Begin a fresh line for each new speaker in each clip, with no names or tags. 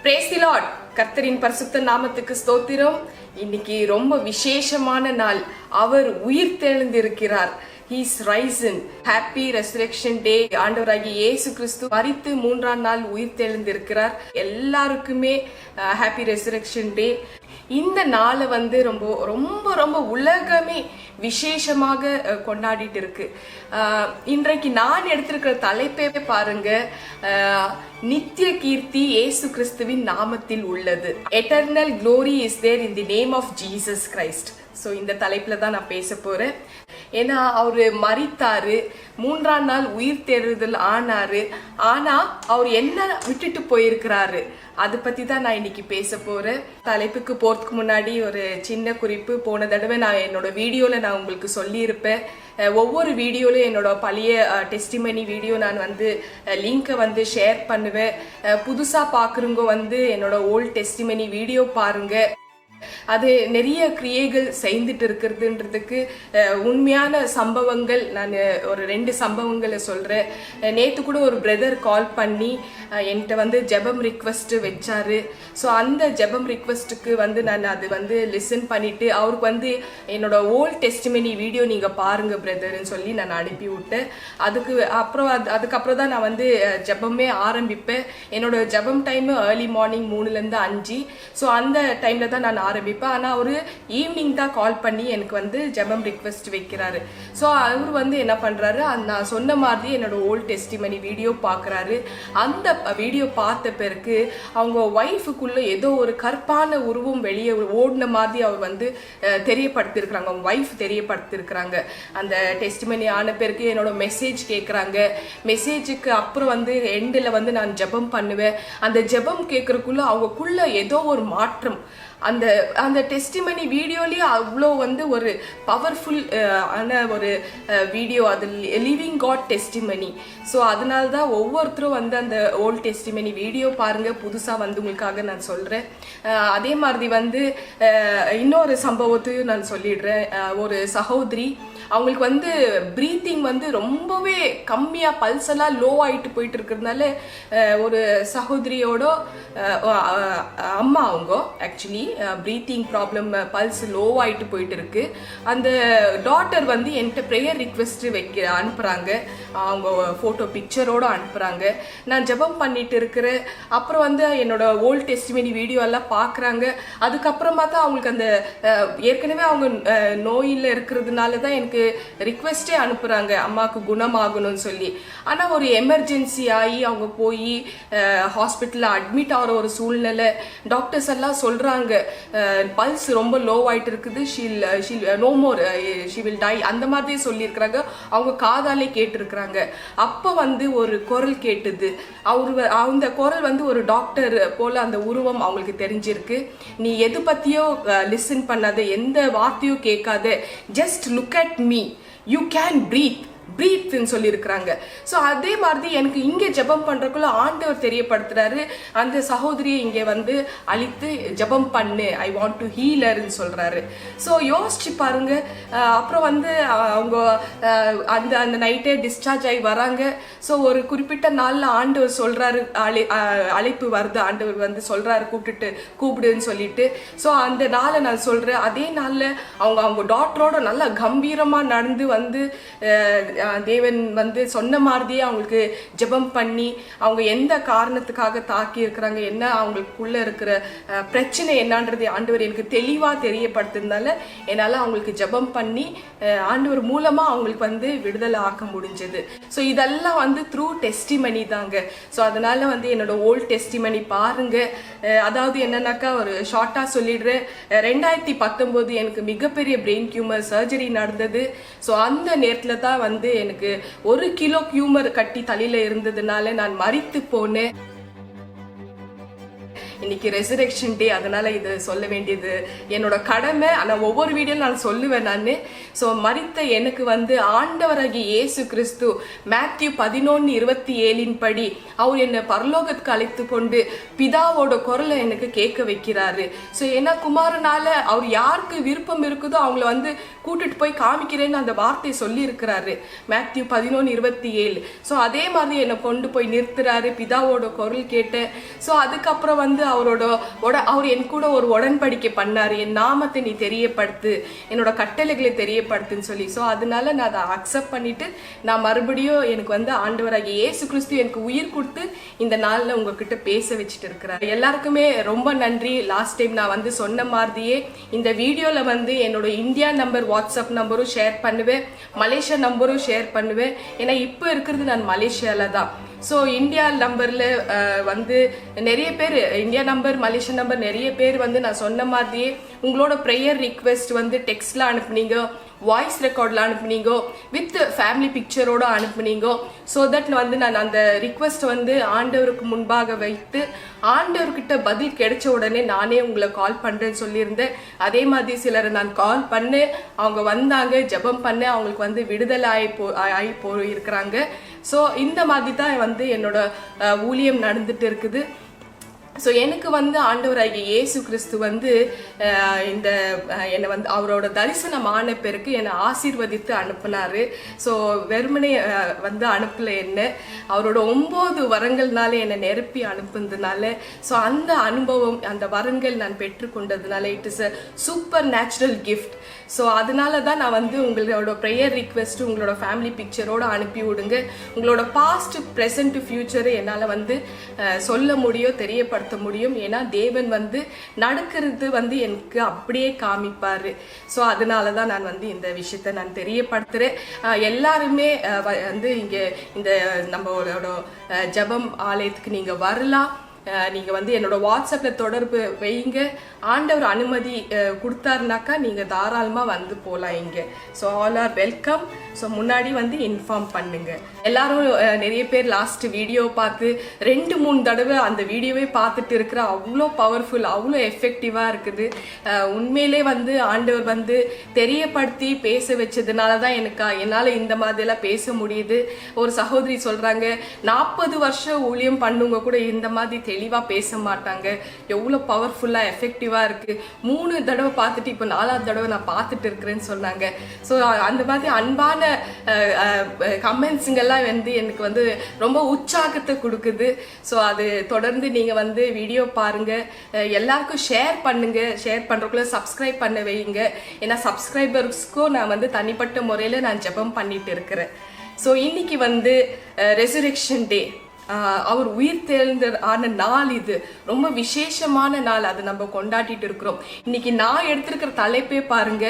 Brace the Lord. கர்த்தரின் பரிசுத்த நாமத்துக்கு ஸ்தோத்திரம். இன்னைக்கு ரொம்ப விசேஷமான நாள். அவர் உயிர் தெழுந்திருக்கிறார். He is risen. Happy Resurrection Day. ஆண்டவராகிய இயேசு கிறிஸ்து மரித்து மூன்றாம் நாள் உயிர் தெழுந்திருக்கிறார். எல்லாருக்குமே ஹாப்பி ரெசரக்ஷன் டே. இந்த நாளை ரொம்ப ரொம்ப ரொம்ப உலகமே விசேஷமாக கொண்டாடிட்டு இருக்கு. இன்றைக்கு நான் எடுத்திருக்கிற தலைப்பே பாருங்க, நித்திய கீர்த்தி இயேசு கிறிஸ்துவின் நாமத்தில் உள்ளது. Eternal glory is there in the name of Jesus Christ. So இந்த தலைப்புல தான் நான் பேச போறேன். ஏன்னா அவரு மரித்தாரு, மூன்றாம் நாள் உயிர் தேறுதல் ஆனாரு. ஆனா அவர் என்ன விட்டுட்டு போயிருக்கிறாரு, அதை பத்தி தான் நான் இன்னைக்கு பேச போறேன். தலைப்புக்கு போறதுக்கு முன்னாடி ஒரு சின்ன குறிப்பு. போன தடவை நான் என்னோட வீடியோல நான் உங்களுக்கு சொல்லியிருப்பேன். ஒவ்வொரு வீடியோலையும் என்னோட பழைய டெஸ்டிமனி வீடியோ நான் லிங்கை ஷேர் பண்ணுவேன். புதுசா பாக்குறவங்க என்னோட ஓல்ட் டெஸ்டிமனி வீடியோ பாருங்க. அது நிறைய கிரியைகள் செய்துட்டு இருக்கிறதுன்றதுக்கு உண்மையான சம்பவங்கள். நான் ஒரு 2 சம்பவங்களை சொல்றேன். நேத்து கூட ஒரு பிரதர் கால் பண்ணி என்கிட்ட ஜெபம் ரிக்வெஸ்ட் வச்சாரு. ஸோ அந்த ஜெபம் ரிக்வெஸ்ட்டுக்கு நான் அது லிசன் பண்ணிட்டு அவருக்கு என்னோட ஓல்ட் டெஸ்டிமனி வீடியோ நீங்க பாருங்க பிரதர்ன்னு சொல்லி நான் அனுப்பி விட்டேன். அதுக்கப்புறம் தான் நான் ஜெபமே ஆரம்பிப்பேன். என்னோட ஜெபம் time early morning 3 to 5. So அந்த டைம்ல தான் நான் ஆரம்பிப்பேன். ஆனா அவரு ஈவினிங் தான் கால் பண்ணி எனக்கு ஜெபம் ரிக்வெஸ்ட் வைக்கிறாரு. ஸோ அவர் என்ன பண்றாரு, நான் சொன்ன மாதிரி என்னோட ஓல்ட் டெஸ்டிமனி வீடியோ பாக்குறாரு. அந்த வீடியோ பார்த்த பிறகு அவங்க ஒய்ஃபுக்குள்ள ஏதோ ஒரு கற்பான உருவம் வெளியே ஓடின மாதிரி அவர் தெரியப்படுத்திருக்கிறாங்க. அவங்க ஒய்ஃப் தெரியப்படுத்திருக்கிறாங்க. அந்த டெஸ்டிமனி ஆன பிறகு என்னோட மெசேஜ் கேட்குறாங்க. மெசேஜுக்கு அப்புறம் எண்டில் நான் ஜெபம் பண்ணுவேன். அந்த ஜெபம் கேட்கறதுக்குள்ள அவங்களுக்குள்ள ஏதோ ஒரு மாற்றம். அந்த டெஸ்டிமனி வீடியோலயே அவ்வளோ ஒரு பவர்ஃபுல் ஆன ஒரு வீடியோ. அது லிவிங் காட் டெஸ்டிமனி. ஸோ அதனால தான் ஒவ்வொருத்தரும் அந்த ஓல்ட் டெஸ்டிமனி வீடியோ பாருங்க. புதுசாக உங்களுக்காக நான் சொல்றேன். அதே மாதிரி இன்னொரு சம்பவத்தையும் நான் சொல்லிடுறேன். ஒரு சகோதரி, அவங்களுக்கு பிரீத்திங் ரொம்பவே கம்மியா, பல்ஸ் எல்லாம் லோ ஆயிட்டு போயிட்டு இருக்கிறதுனால ஒரு சகோதரியோட அம்மா, அவங்க actually breathing problem, pulse low ஆயிட்டு போயிட்டு இருக்கு. அந்த டாட்டர் என்கிட்ட ப்ரேயர் ரிக்வெஸ்ட் அனுப்புறாங்க. அவங்க போட்டோ பிக்சரோட அனுப்புறாங்க. நான் ஜெபம் பண்ணிட்டு இருக்கிறேன். அப்புறம் என்னோட ஓல்ட் டெஸ்டிமனி வீடியோ எல்லாம் பாக்குறாங்க. அதுக்கப்புறமா தான் அவங்களுக்கு அந்த ஏற்கனவே அவங்க நோயில இருக்கிறதுனால தான் எனக்கு ரிக்வெஸ்டே அனுப்புறாங்க, அம்மாவுக்கு குணமாகணும்னு சொல்லி. ஆனா ஒரு எமர்ஜென்சி ஆகி அவங்க போய் ஹாஸ்பிட்டல்ல அட்மிட் ஆகிற ஒரு சூழ்நிலை. டாக்டர்ஸ் எல்லாம் சொல்றாங்க பல்ஸ் ரொம்ப லோ ஆயிட்டு இருக்குது, no more, she will die, அந்த மாதிரி சொல்லியிருக்கிறாங்க. அவங்க காதாலே கேட்டிருக்கிறாங்க. அப்ப ஒரு குரல் கேட்டுது. அந்த குரல் ஒரு டாக்டர் போல அந்த உருவம் அவங்களுக்கு தெரிஞ்சிருக்கு. நீ எது பத்தியோ லிசன் பண்ணாத, எந்த வார்த்தையோ கேட்காத, just look at me, you can பிரீத்ன்னு சொல்லியிருக்கிறாங்க. ஸோ அதே மாதிரி எனக்கு இங்கே ஜெபம் பண்றதுக்குள்ள ஆண்டவர் தெரியப்படுத்துறாரு, அந்த சகோதரியை இங்கே அழித்து ஜெபம் பண்ணு, ஐ வாண்ட் டு ஹீலர்ன்னு சொல்றாரு. ஸோ யோசிச்சு பாருங்க. அப்புறம் அவங்க அந்த நைட்டே டிஸ்சார்ஜ் ஆகி வராங்க. ஸோ ஒரு குறிப்பிட்ட நாள்ல ஆண்டவர் சொல்றாரு, அழைப்பு வருது, ஆண்டவர் சொல்றாரு கூப்பிடுன்னு சொல்லிட்டு. ஸோ அந்த நாளை நான் சொல்றேன். அதே நாள்ல அவங்க டாக்டரோட நல்லா கம்பீரமா நடந்து தேவன் சொன்ன மாதிரியே அவங்களுக்கு ஜெபம் பண்ணி, அவங்க எந்த காரணத்துக்காக தாக்கி இருக்கிறாங்க, என்ன அவங்களுக்குள்ள இருக்கிற பிரச்சனை என்னன்றது ஆண்டவர் எனக்கு தெளிவா தெரியப்படுத்தினால என்னால அவங்களுக்கு ஜெபம் பண்ணி ஆண்டவர் மூலமா அவங்களுக்கு விடுதலை ஆக்க முடிஞ்சது. ஸோ இதெல்லாம் த்ரூ டெஸ்டிமனி தாங்க. ஸோ அதனால என்னோட ஓல்ட் டெஸ்டிமனி பாருங்க. அதாவது என்னன்னாக்கா, ஒரு ஷார்ட்டா சொல்லிடுறேன். 2019 எனக்கு மிகப்பெரிய பிரெயின் டியூமர் சர்ஜரி நடந்தது. ஸோ அந்த நேரத்துல தான் எனக்கு 1 கிலோ டியூமர் கட்டி தலையில இருந்ததுனால நான் மரித்து போனேன். இன்னைக்கு ரெசரக்ஷன் டே, அதனால இது சொல்ல வேண்டியது என்னோட கடமை. ஆனா ஒவ்வொரு வீடியோ நான் சொல்லுவேன் நான். ஸோ மரித்த எனக்கு ஆண்டவராகிய இயேசு கிறிஸ்து மேத்யூ 11:27 படி அவர் என்னை பரலோகத்துக்கு அழைத்து கொண்டு பிதாவோட குரலை எனக்கு கேட்க வைக்கிறாரு. ஸோ ஏன்னா குமாரனால அவர் யாருக்கு விருப்பம் இருக்குதோ அவங்கள கூட்டிட்டு போய் காமிக்கிறேன்னு அந்த வார்த்தையை சொல்லி இருக்கிறாரு, மேத்யூ 11:27. ஸோ அதே மாதிரி என்னை கொண்டு போய் நிறுத்துறாரு, பிதாவோட குரல் கேட்டேன். ஸோ அதுக்கப்புறம் அவர் என் கூட ஒரு உடன்படிக்கை பண்ணாரு, என் நாமத்தை நீ தெரியப்படுத்து, என்னோட கட்டளைகளை தெரியப்படுத்துன்னு சொல்லி. ஸோ அதனால நான் அதை அக்செப்ட் பண்ணிட்டு நான் மறுபடியும் எனக்கு வந்து ஆண்டவராகிய இயேசு கிறிஸ்து எனக்கு உயிர் கொடுத்து இந்த நாள்ல உங்ககிட்ட பேச வச்சுட்டு இருக்கிறார். எல்லாருக்குமே ரொம்ப நன்றி. லாஸ்ட் டைம் நான் வந்து சொன்ன மாதிரியே இந்த வீடியோல வந்து என்னோட இந்தியா நம்பர் வாட்ஸ்அப் நம்பரும் ஷேர் பண்ணுவேன், மலேசியா நம்பரும் ஷேர் பண்ணுவேன். ஏன்னா இப்போ இருக்கிறது நான் மலேசியால தான். ஸோ இந்தியா நம்பரில் வந்து நிறைய பேர், இந்தியா நம்பர் மலேசியா நம்பர் நிறைய பேர் வந்து நான் சொன்ன மாதிரியே உங்களோட ப்ரேயர் ரிக்வெஸ்ட் வந்து டெக்ஸ்டில் அனுப்புனீங்க, வாய்ஸ் ரெக்கார்டில் அனுப்புனீங்க, வித் ஃபேமிலி பிக்சரோடு அனுப்புனீங்க. ஸோ தட் வந்து நான் அந்த ரிக்வெஸ்ட் வந்து ஆண்டவருக்கு முன்பாக வைத்து ஆண்டவர்கிட்ட பதில் கிடைச்ச உடனே நானே உங்களை கால் பண்ணுறேன்னு சொல்லியிருந்தேன். அதே மாதிரி சிலர் நான் கால் பண்ணேன், அவங்க வந்தாங்க, ஜெபம் பண்ண, அவங்களுக்கு வந்து விடுதலை ஆகி போயிருக்கிறாங்க. ஸோ இந்த மாதிரி தான் வந்து என்னோட ஊழியம் நடந்துட்டு இருக்குது. ஸோ எனக்கு வந்து ஆண்டவராகிய இயேசு கிறிஸ்து வந்து இந்த என்னை வந்து அவரோட தரிசனமான பிறகு என்னை ஆசீர்வதித்து அனுப்புனாரு. ஸோ வெறுமனே வந்து அனுப்பல, என்ன அவரோட 9 வரங்கள்னால என்னை நிரப்பி அனுப்புனதுனால, ஸோ அந்த அனுபவம், அந்த வரங்கள் நான் பெற்றுக்கொண்டதுனால it is a super natural gift. So அதனால தான் நான் வந்து உங்களோட ப்ரேயர் ரிக்வெஸ்ட் உங்களோட ஃபேமிலி பிக்சரோடு அனுப்பி விடுங்க. உங்களோட பாஸ்ட், ப்ரெசன்ட், ஃபியூச்சரு என்னால் வந்து சொல்ல முடியும், தெரியப்படுத்த முடியும். ஏன்னா தேவன் வந்து நடக்கிறது வந்து எனக்கு அப்படியே காமிப்பாரு. ஸோ அதனால தான் நான் வந்து இந்த விஷயத்த நான் தெரியப்படுத்துறேன். எல்லாருமே வந்து இங்கே இந்த நம்மளோட ஜெபம் ஆலயத்துக்கு நீங்க வரலாம். நீங்க வந்து என்னோட வாட்ஸ்அப்ல தொடர்பு வைங்க. ஆண்டவர் அனுமதி கொடுத்தாருனாக்கா நீங்க தாராளமா வந்து போகலாம் இங்க. So all are welcome. So முன்னாடி வந்து இன்ஃபார்ம் பண்ணுங்க. எல்லாரும் நிறைய பேர் லாஸ்ட் வீடியோ பார்த்து 2-3 தடவை அந்த வீடியோவே பார்த்துட்டு இருக்கிற, அவ்வளோ பவர்ஃபுல், அவ்வளோ எஃபெக்டிவா இருக்குது. உண்மையிலே வந்து ஆண்டவர் வந்து தெரியப்படுத்தி பேச வச்சதுனால தான் என்னால் இந்த மாதிரிலாம் பேச முடியுது. ஒரு சகோதரி சொல்றாங்க, 40 வருஷம் ஊழியம் பண்ணுங்க கூட இந்த மாதிரி தெளிவா பேச மாட்டாங்க, எவ்வளோ பவர்ஃபுல்லா எஃபெக்டிவா இருக்கு. 3 தடவை பார்த்துட்டு இப்போ 4வது தடவை நான் பார்த்துட்டு இருக்கிறேன்னு சொன்னாங்க. ஸோ அந்த மாதிரி அன்பான கமெண்ட்ஸுங்கெல்லாம் வந்து எனக்கு வந்து ரொம்ப உற்சாகத்தை கொடுக்குது. ஸோ அது தொடர்ந்து நீங்க வந்து வீடியோ பாருங்க, எல்லாருக்கும் ஷேர் பண்ணுங்க. ஷேர் பண்றதுக்குள்ள சப்ஸ்கிரைப் பண்ண வைங்க. ஏன்னா சப்ஸ்கிரைபர்ஸ்க்கும் நான் வந்து தனிப்பட்ட முறையில நான் ஜெபம் பண்ணிட்டு இருக்கிறேன். ஸோ இன்னைக்கு வந்து ரெசரெக்ஷன் டே, அவர் உயிர் தெழுந்த ஆன நாள். இது ரொம்ப விசேஷமான நாள், அது நம்ம கொண்டாடிட்டு இருக்கிறோம். இன்னைக்கு நான் எடுத்திருக்கிற தலைப்பே பாருங்க,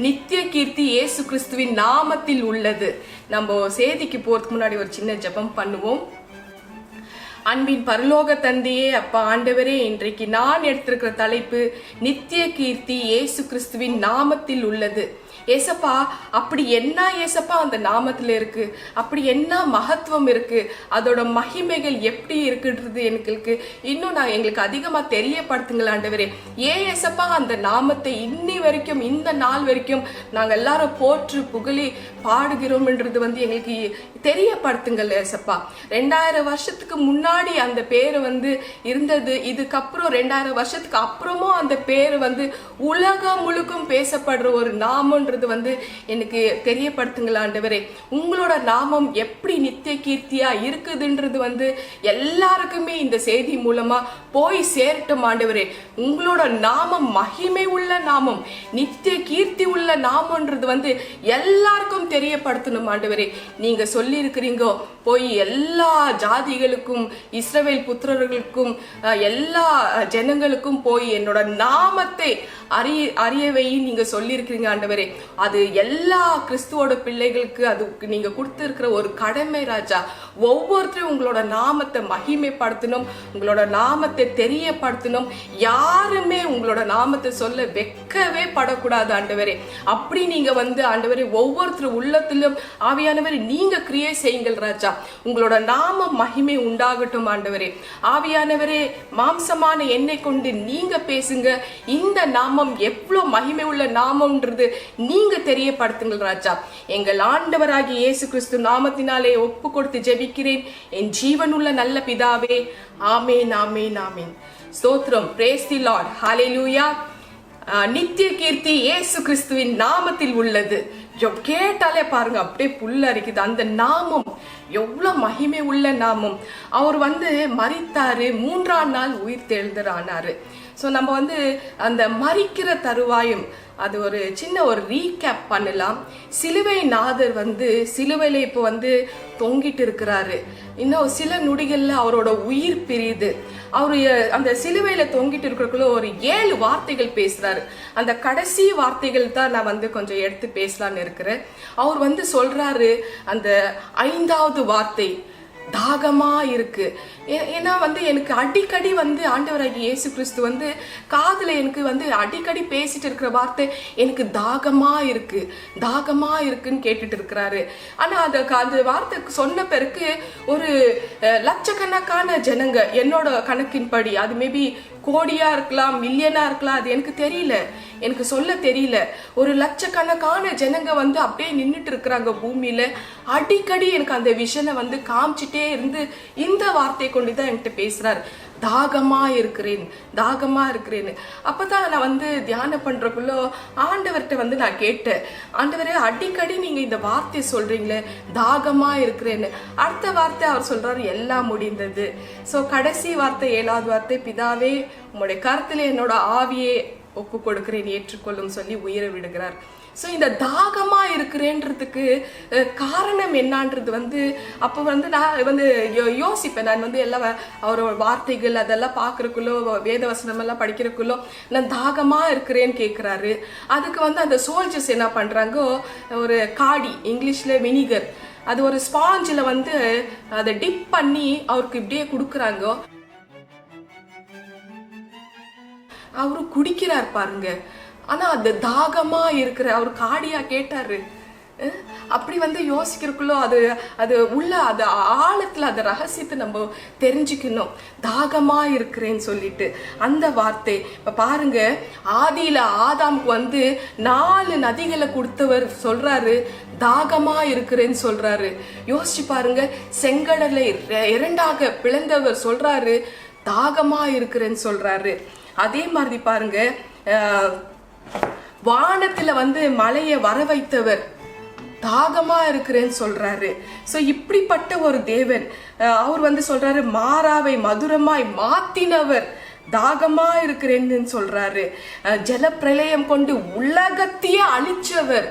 நித்திய கீர்த்தி இயேசு கிறிஸ்துவின் நாமத்தில் உள்ளது. நம்ம செய்திக்கு போறதுக்கு முன்னாடி ஒரு சின்ன ஜெபம் பண்ணுவோம். அன்பின் பரலோக தந்தையே, அப்பா ஆண்டவரே, இன்றைக்கு நான் எடுத்திருக்கிற தலைப்பு நித்திய கீர்த்தி இயேசு கிறிஸ்துவின் நாமத்தில் உள்ளது. ஏசப்பா, அப்படி என்ன ஏசப்பா அந்த நாமத்துல இருக்கு, அப்படி என்ன மகத்துவம் இருக்கு, அதோட மகிமைகள் எப்படி இருக்குன்றது எங்களுக்கு அதிகமா தெரியப்படுத்துங்களா ஆண்டவரே. ஏன் ஏசப்பா அந்த நாமத்தை இன்னி வரைக்கும், இந்த நாள் வரைக்கும் நாங்க எல்லாரும் போற்று புகழி பாடுகிறோம்ன்றது வந்து எங்களுக்கு தெரியப்படுத்துங்கள் ஏசப்பா. 2000 வருஷத்துக்கு முன்னாடி அந்த பேரு வந்து இருந்தது, இதுக்கப்புறம் 2000 வருஷத்துக்கு அப்புறமும் அந்த பேரு வந்து உலகம் முழுக்கும் பேசப்படுற ஒரு நாமம் வந்து எனக்கு தெரியப்படுத்துங்களா ஆண்டவரே. உங்களோட நாமம் எப்படி நித்திய கீர்த்தியா இருக்குதுன்றது வந்து எல்லாருக்குமே இந்த செய்தி மூலமா போய் சேரட்டும் ஆண்டவரே. உங்களோட நாமம் மகிமை உள்ள நாமம், நித்திய கீர்த்தி உள்ள நாமம்ன்றது வந்து எல்லாருக்கும் தெரியப்படுத்தணும் ஆண்டவரே. நீங்க சொல்லி இருக்கிறீங்க, போய் எல்லா ஜாதிகளுக்கும், இஸ்ரவேல் புத்திரர்களுக்கும், எல்லா ஜனங்களுக்கும் போய் என்னோட நாமத்தை அறியவை நீங்க சொல்லி இருக்கிறீங்க ஆண்டவரே. அது எல்லா கிறிஸ்துவோட பிள்ளைகளுக்கு அது நீங்க கொடுத்திருக்கிற ஒரு கடமை ராஜா. ஒவ்வொருத்தரும் உங்களோட நாமத்தை மகிமைப்படுத்தணும், உங்களோட நாமத்தை தெரியப்படுத்தணும். யாருமே உங்களோட நாமத்தை சொல்ல வெக்கவே படக்கூடாது ஆண்டவரே. அப்படி நீங்க வந்து ஆண்டவரே ஒவ்வொருத்தரும் உள்ளத்திலும் ஆவியானவரே நீங்க கிரியை செய்யுங்கள் ராஜா. உங்களோட நாமம் மகிமை உண்டாகட்டும் ஆண்டவரே. ஆவியானவரே, மாம்சமான எண்ணெய் கொண்டு நீங்க பேசுங்க. இந்த நாமம் எவ்வளவு மகிமை உள்ள நாமம்ன்றது நீங்க தெரியப்படுத்துங்கள் ராஜா. எங்கள் ஆண்டவராகிய இயேசு கிறிஸ்து நாமத்தினாலே ஒப்பு கொடுத்து ஜெபிக்கிறேன் என் ஜீவனுள்ள நல்ல பிதாவே. ஆமேன், ஆமேன், ஆமேன். ஸ்தோத்திரம். Praise the Lord. ஹல்லேலூயா. நித்திய கீர்த்தி இயேசு கிறிஸ்துவின் நாமத்தில் உள்ளது. கேட்டாலே பாருங்க அப்படியே புல்லரிக்குது. அந்த நாமம் எவ்வளவு மகிமை உள்ள நாமம். அவர் மரித்தாரு, 3ஆம் நாள் உயிர் தெழுந்தரானாரு. ஸோ நம்ம அந்த மரிக்கிற தருவாயும் அது ஒரு சின்ன ஒரு ரீகேப் பண்ணலாம். சிலுவை நாதர் சிலுவையில இப்போ தொங்கிட்டு இருக்கிறாரு. இன்னும் சில நொடிகள்ல அவரோட உயிர் பிரியுது. அவரு அந்த சிலுவையில தொங்கிட்டு இருக்கிறக்குள்ள ஒரு 7 வார்த்தைகள் பேசுறாரு. அந்த கடைசி வார்த்தைகள் தான் நான் கொஞ்சம் எடுத்து பேசலான்னு இருக்கிறேன். அவர் சொல்றாரு அந்த 5வது வார்த்தை, தாகமா இருக்கு. ஏன்னா எனக்கு அடிக்கடி ஆண்டவராகிய இயேசு கிறிஸ்து காதுல எனக்கு அடிக்கடி பேசிட்டு இருக்கிற வார்த்தை, எனக்கு தாகமா இருக்கு, தாகமா இருக்குன்னு கேட்டுட்டு இருக்கிறாரு. ஆனா அந்த வார்த்தை சொன்ன பிறகு ஒரு லட்சக்கணக்கான ஜனங்க, என்னோட கணக்கின்படி அது மேபி கோடியா இருக்கலாம், மில்லியனா இருக்கலாம், அது எனக்கு தெரியல, எனக்கு சொல்ல தெரியல. ஒரு லட்சக்கணக்கான ஜனங்க அப்படியே நின்றுட்டு இருக்கிறாங்க பூமியில. அடிக்கடி எனக்கு அந்த விஷனை காமிச்சிட்டே இருந்து இந்த வார்த்தை கொண்டுதான் என்கிட்ட பேசுறாரு, தாகமா இருக்கிறேன், தாகமா இருக்கிறேன்னு. அப்பதான் நான் தியானம் பண்றக்குள்ள ஆண்டவர்கிட்ட நான் கேட்டேன், ஆண்டவரே அடிக்கடி நீங்க இந்த வார்த்தை சொல்றீங்களே, தாகமா இருக்கிறேன்னு. அடுத்த வார்த்தை அவர் சொல்றாரு, எல்லாம் முடிந்தது. சோ கடைசி வார்த்தை 7வது வார்த்தை, பிதாவே உங்களுடைய கருத்துல என்னோட ஆவியே ஒப்பு கொடுக்கிறேன், ஏற்றுக்கொள்ளும் சொல்லி உயிரை விடுகிறார். ஸோ இந்த தாகமா இருக்கிறேன்றதுக்கு காரணம் என்னன்றது அப்போ நான் யோசிப்பேன். நான் எல்லாம் அவரோட வார்த்தைகள் அதெல்லாம் பார்க்கறக்குள்ளோ, வேத வசனம் எல்லாம் படிக்கிறக்குள்ளோ நான் தாகமா இருக்கிறேன்னு கேட்குறாரு. அதுக்கு அந்த சோல்ஜர்ஸ் என்ன பண்றாங்கோ, ஒரு காடி, இங்கிலீஷ்ல வினிகர், அது ஒரு ஸ்பாஞ்சில் அதை டிப் பண்ணி அவருக்கு இப்படியே கொடுக்குறாங்க. அவரு குடிக்கிறார் பாருங்க. ஆனா அது தாகமா இருக்கிற அவர் காடியா கேட்டாரு. அப்படி யோசிக்கிறதுக்குள்ள அது உள்ள அது ஆழத்துல அந்த ரகசியத்தை நம்ம தெரிஞ்சுக்கணும், தாகமா இருக்கிறேன்னு சொல்லிட்டு அந்த வார்த்தை. இப்ப பாருங்க, ஆதியில ஆதாமுக்கு 4 நதிகளை கொடுத்தவர் சொல்றாரு, தாகமா இருக்கிறேன்னு சொல்றாரு. யோசிச்சு பாருங்க, செங்கடலை 2ஆக பிளந்தவர் சொல்றாரு, தாகமா இருக்கிறேன்னு சொல்றாரு. அதே மாதிரி பாருங்க, வானத்துல மலையை வர வைத்தவர் தாகமா இருக்கிறேன்னு சொல்றாரு. சோ இப்படிப்பட்ட ஒரு தேவன் அவர் சொல்றாரு, மாறாவை மதுரமாய் மாத்தினவர் தாகமா இருக்கிறேன்னு சொல்றாரு. ஜலப்பிரளயம் கொண்டு உலகத்தையே அழிச்சவர்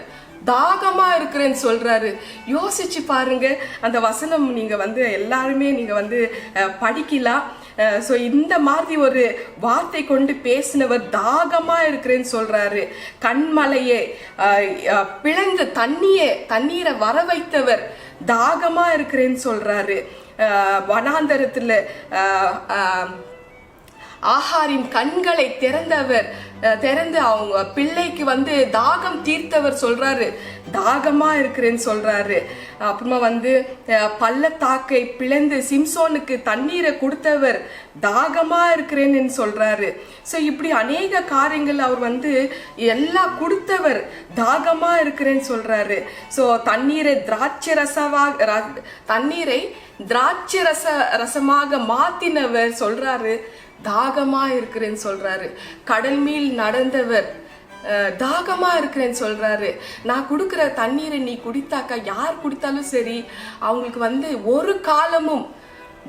தாகமா இருக்கிறேன்னு சொல்றாரு. யோசிச்சு பாருங்க, அந்த வசனம் நீங்க எல்லாருமே நீங்க படிக்கலாம். ஸோ இந்த மாதிரி ஒரு வார்த்தை கொண்டு பேசினவர் தாகமா இருக்கிறேன்னு சொல்றாரு. கண்மலையை பிளந்து தண்ணீரை வர வைத்தவர் தாகமா இருக்கிறேன்னு சொல்றாரு. வனாந்தரத்துல ஆகாரின் கண்களை திறந்து அவங்க பிள்ளைக்கு தாகம் தீர்த்தவர் சொல்றாரு, தாகமா இருக்கிறேன்னு சொல்றாரு. அப்புறமா பள்ளத்தாக்கை பிளந்து சிம்சோனுக்கு தண்ணீரை கொடுத்தவர் தாகமா இருக்கிறேன்னு சொல்றாரு. ஸோ இப்படி அநேக காரியங்கள் அவர் எல்லாம் கொடுத்தவர் தாகமா இருக்கிறேன்னு சொல்றாரு. ஸோ தண்ணீரை திராட்சை ரசமாக மாத்தினவர் சொல்றாரு, தாகமா இருக்கிறேன்னு சொல்றாரு. கடல் மீள் நடந்தவர் தாகமா இருக்கிறேன்னு சொல்றாரு. நான் கொடுக்கிற தண்ணீரை நீ குடித்தாக்கா, யார் குடித்தாலும் சரி அவங்களுக்கு ஒரு காலமும்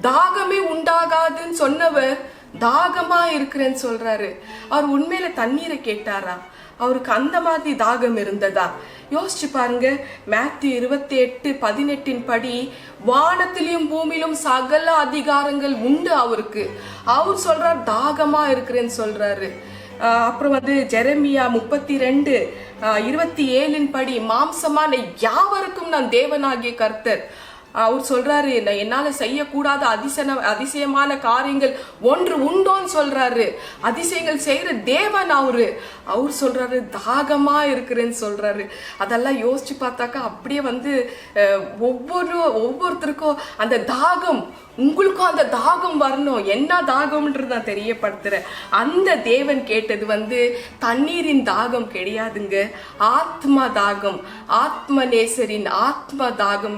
தாகமே உண்டாகாதுன்னு சொன்னவர் தாகமா இருக்கிறேன்னு சொல்றாரு. அவர் உண்மையில தண்ணீரை கேட்டாரா? அவருக்கு அந்த மாதிரி தாகம் இருந்ததா? யோசிச்சு பாருங்க. மேத்யூ 28:18 படி வானத்திலும் பூமியிலும் சகல அதிகாரங்கள் உண்டு அவருக்கு. அவர் சொல்றார் தாகமா இருக்கிறேன்னு சொல்றாரு. அப்புறம் ஜெரமியா 32:27 படி மாம்சமான யாவருக்கும் நான் தேவனாகிய கர்த்தர். அவர் சொல்றாரு, என்னால செய்யக்கூடாத அதிசயமான காரியங்கள் ஒன்று உண்டோன்னு சொல்றாரு. அதிசயங்கள் செய்யற தேவன் அவர் சொல்றாரு தாகமா இருக்கிறேன்னு சொல்றாரு. அதெல்லாம் யோசிச்சு பார்த்தாக்கா அப்படியே ஒவ்வொருத்தருக்கும் அந்த தாகம், உங்களுக்கும் அந்த தாகம் வரணும். என்ன தாகம்ன்றது நான் தெரியப்படுத்துறேன். அந்த தேவன் கேட்டது தண்ணீரின் தாகம் கிடையாதுங்க, ஆத்ம தாகம். ஆத்ம நேசரின் ஆத்ம தாகம்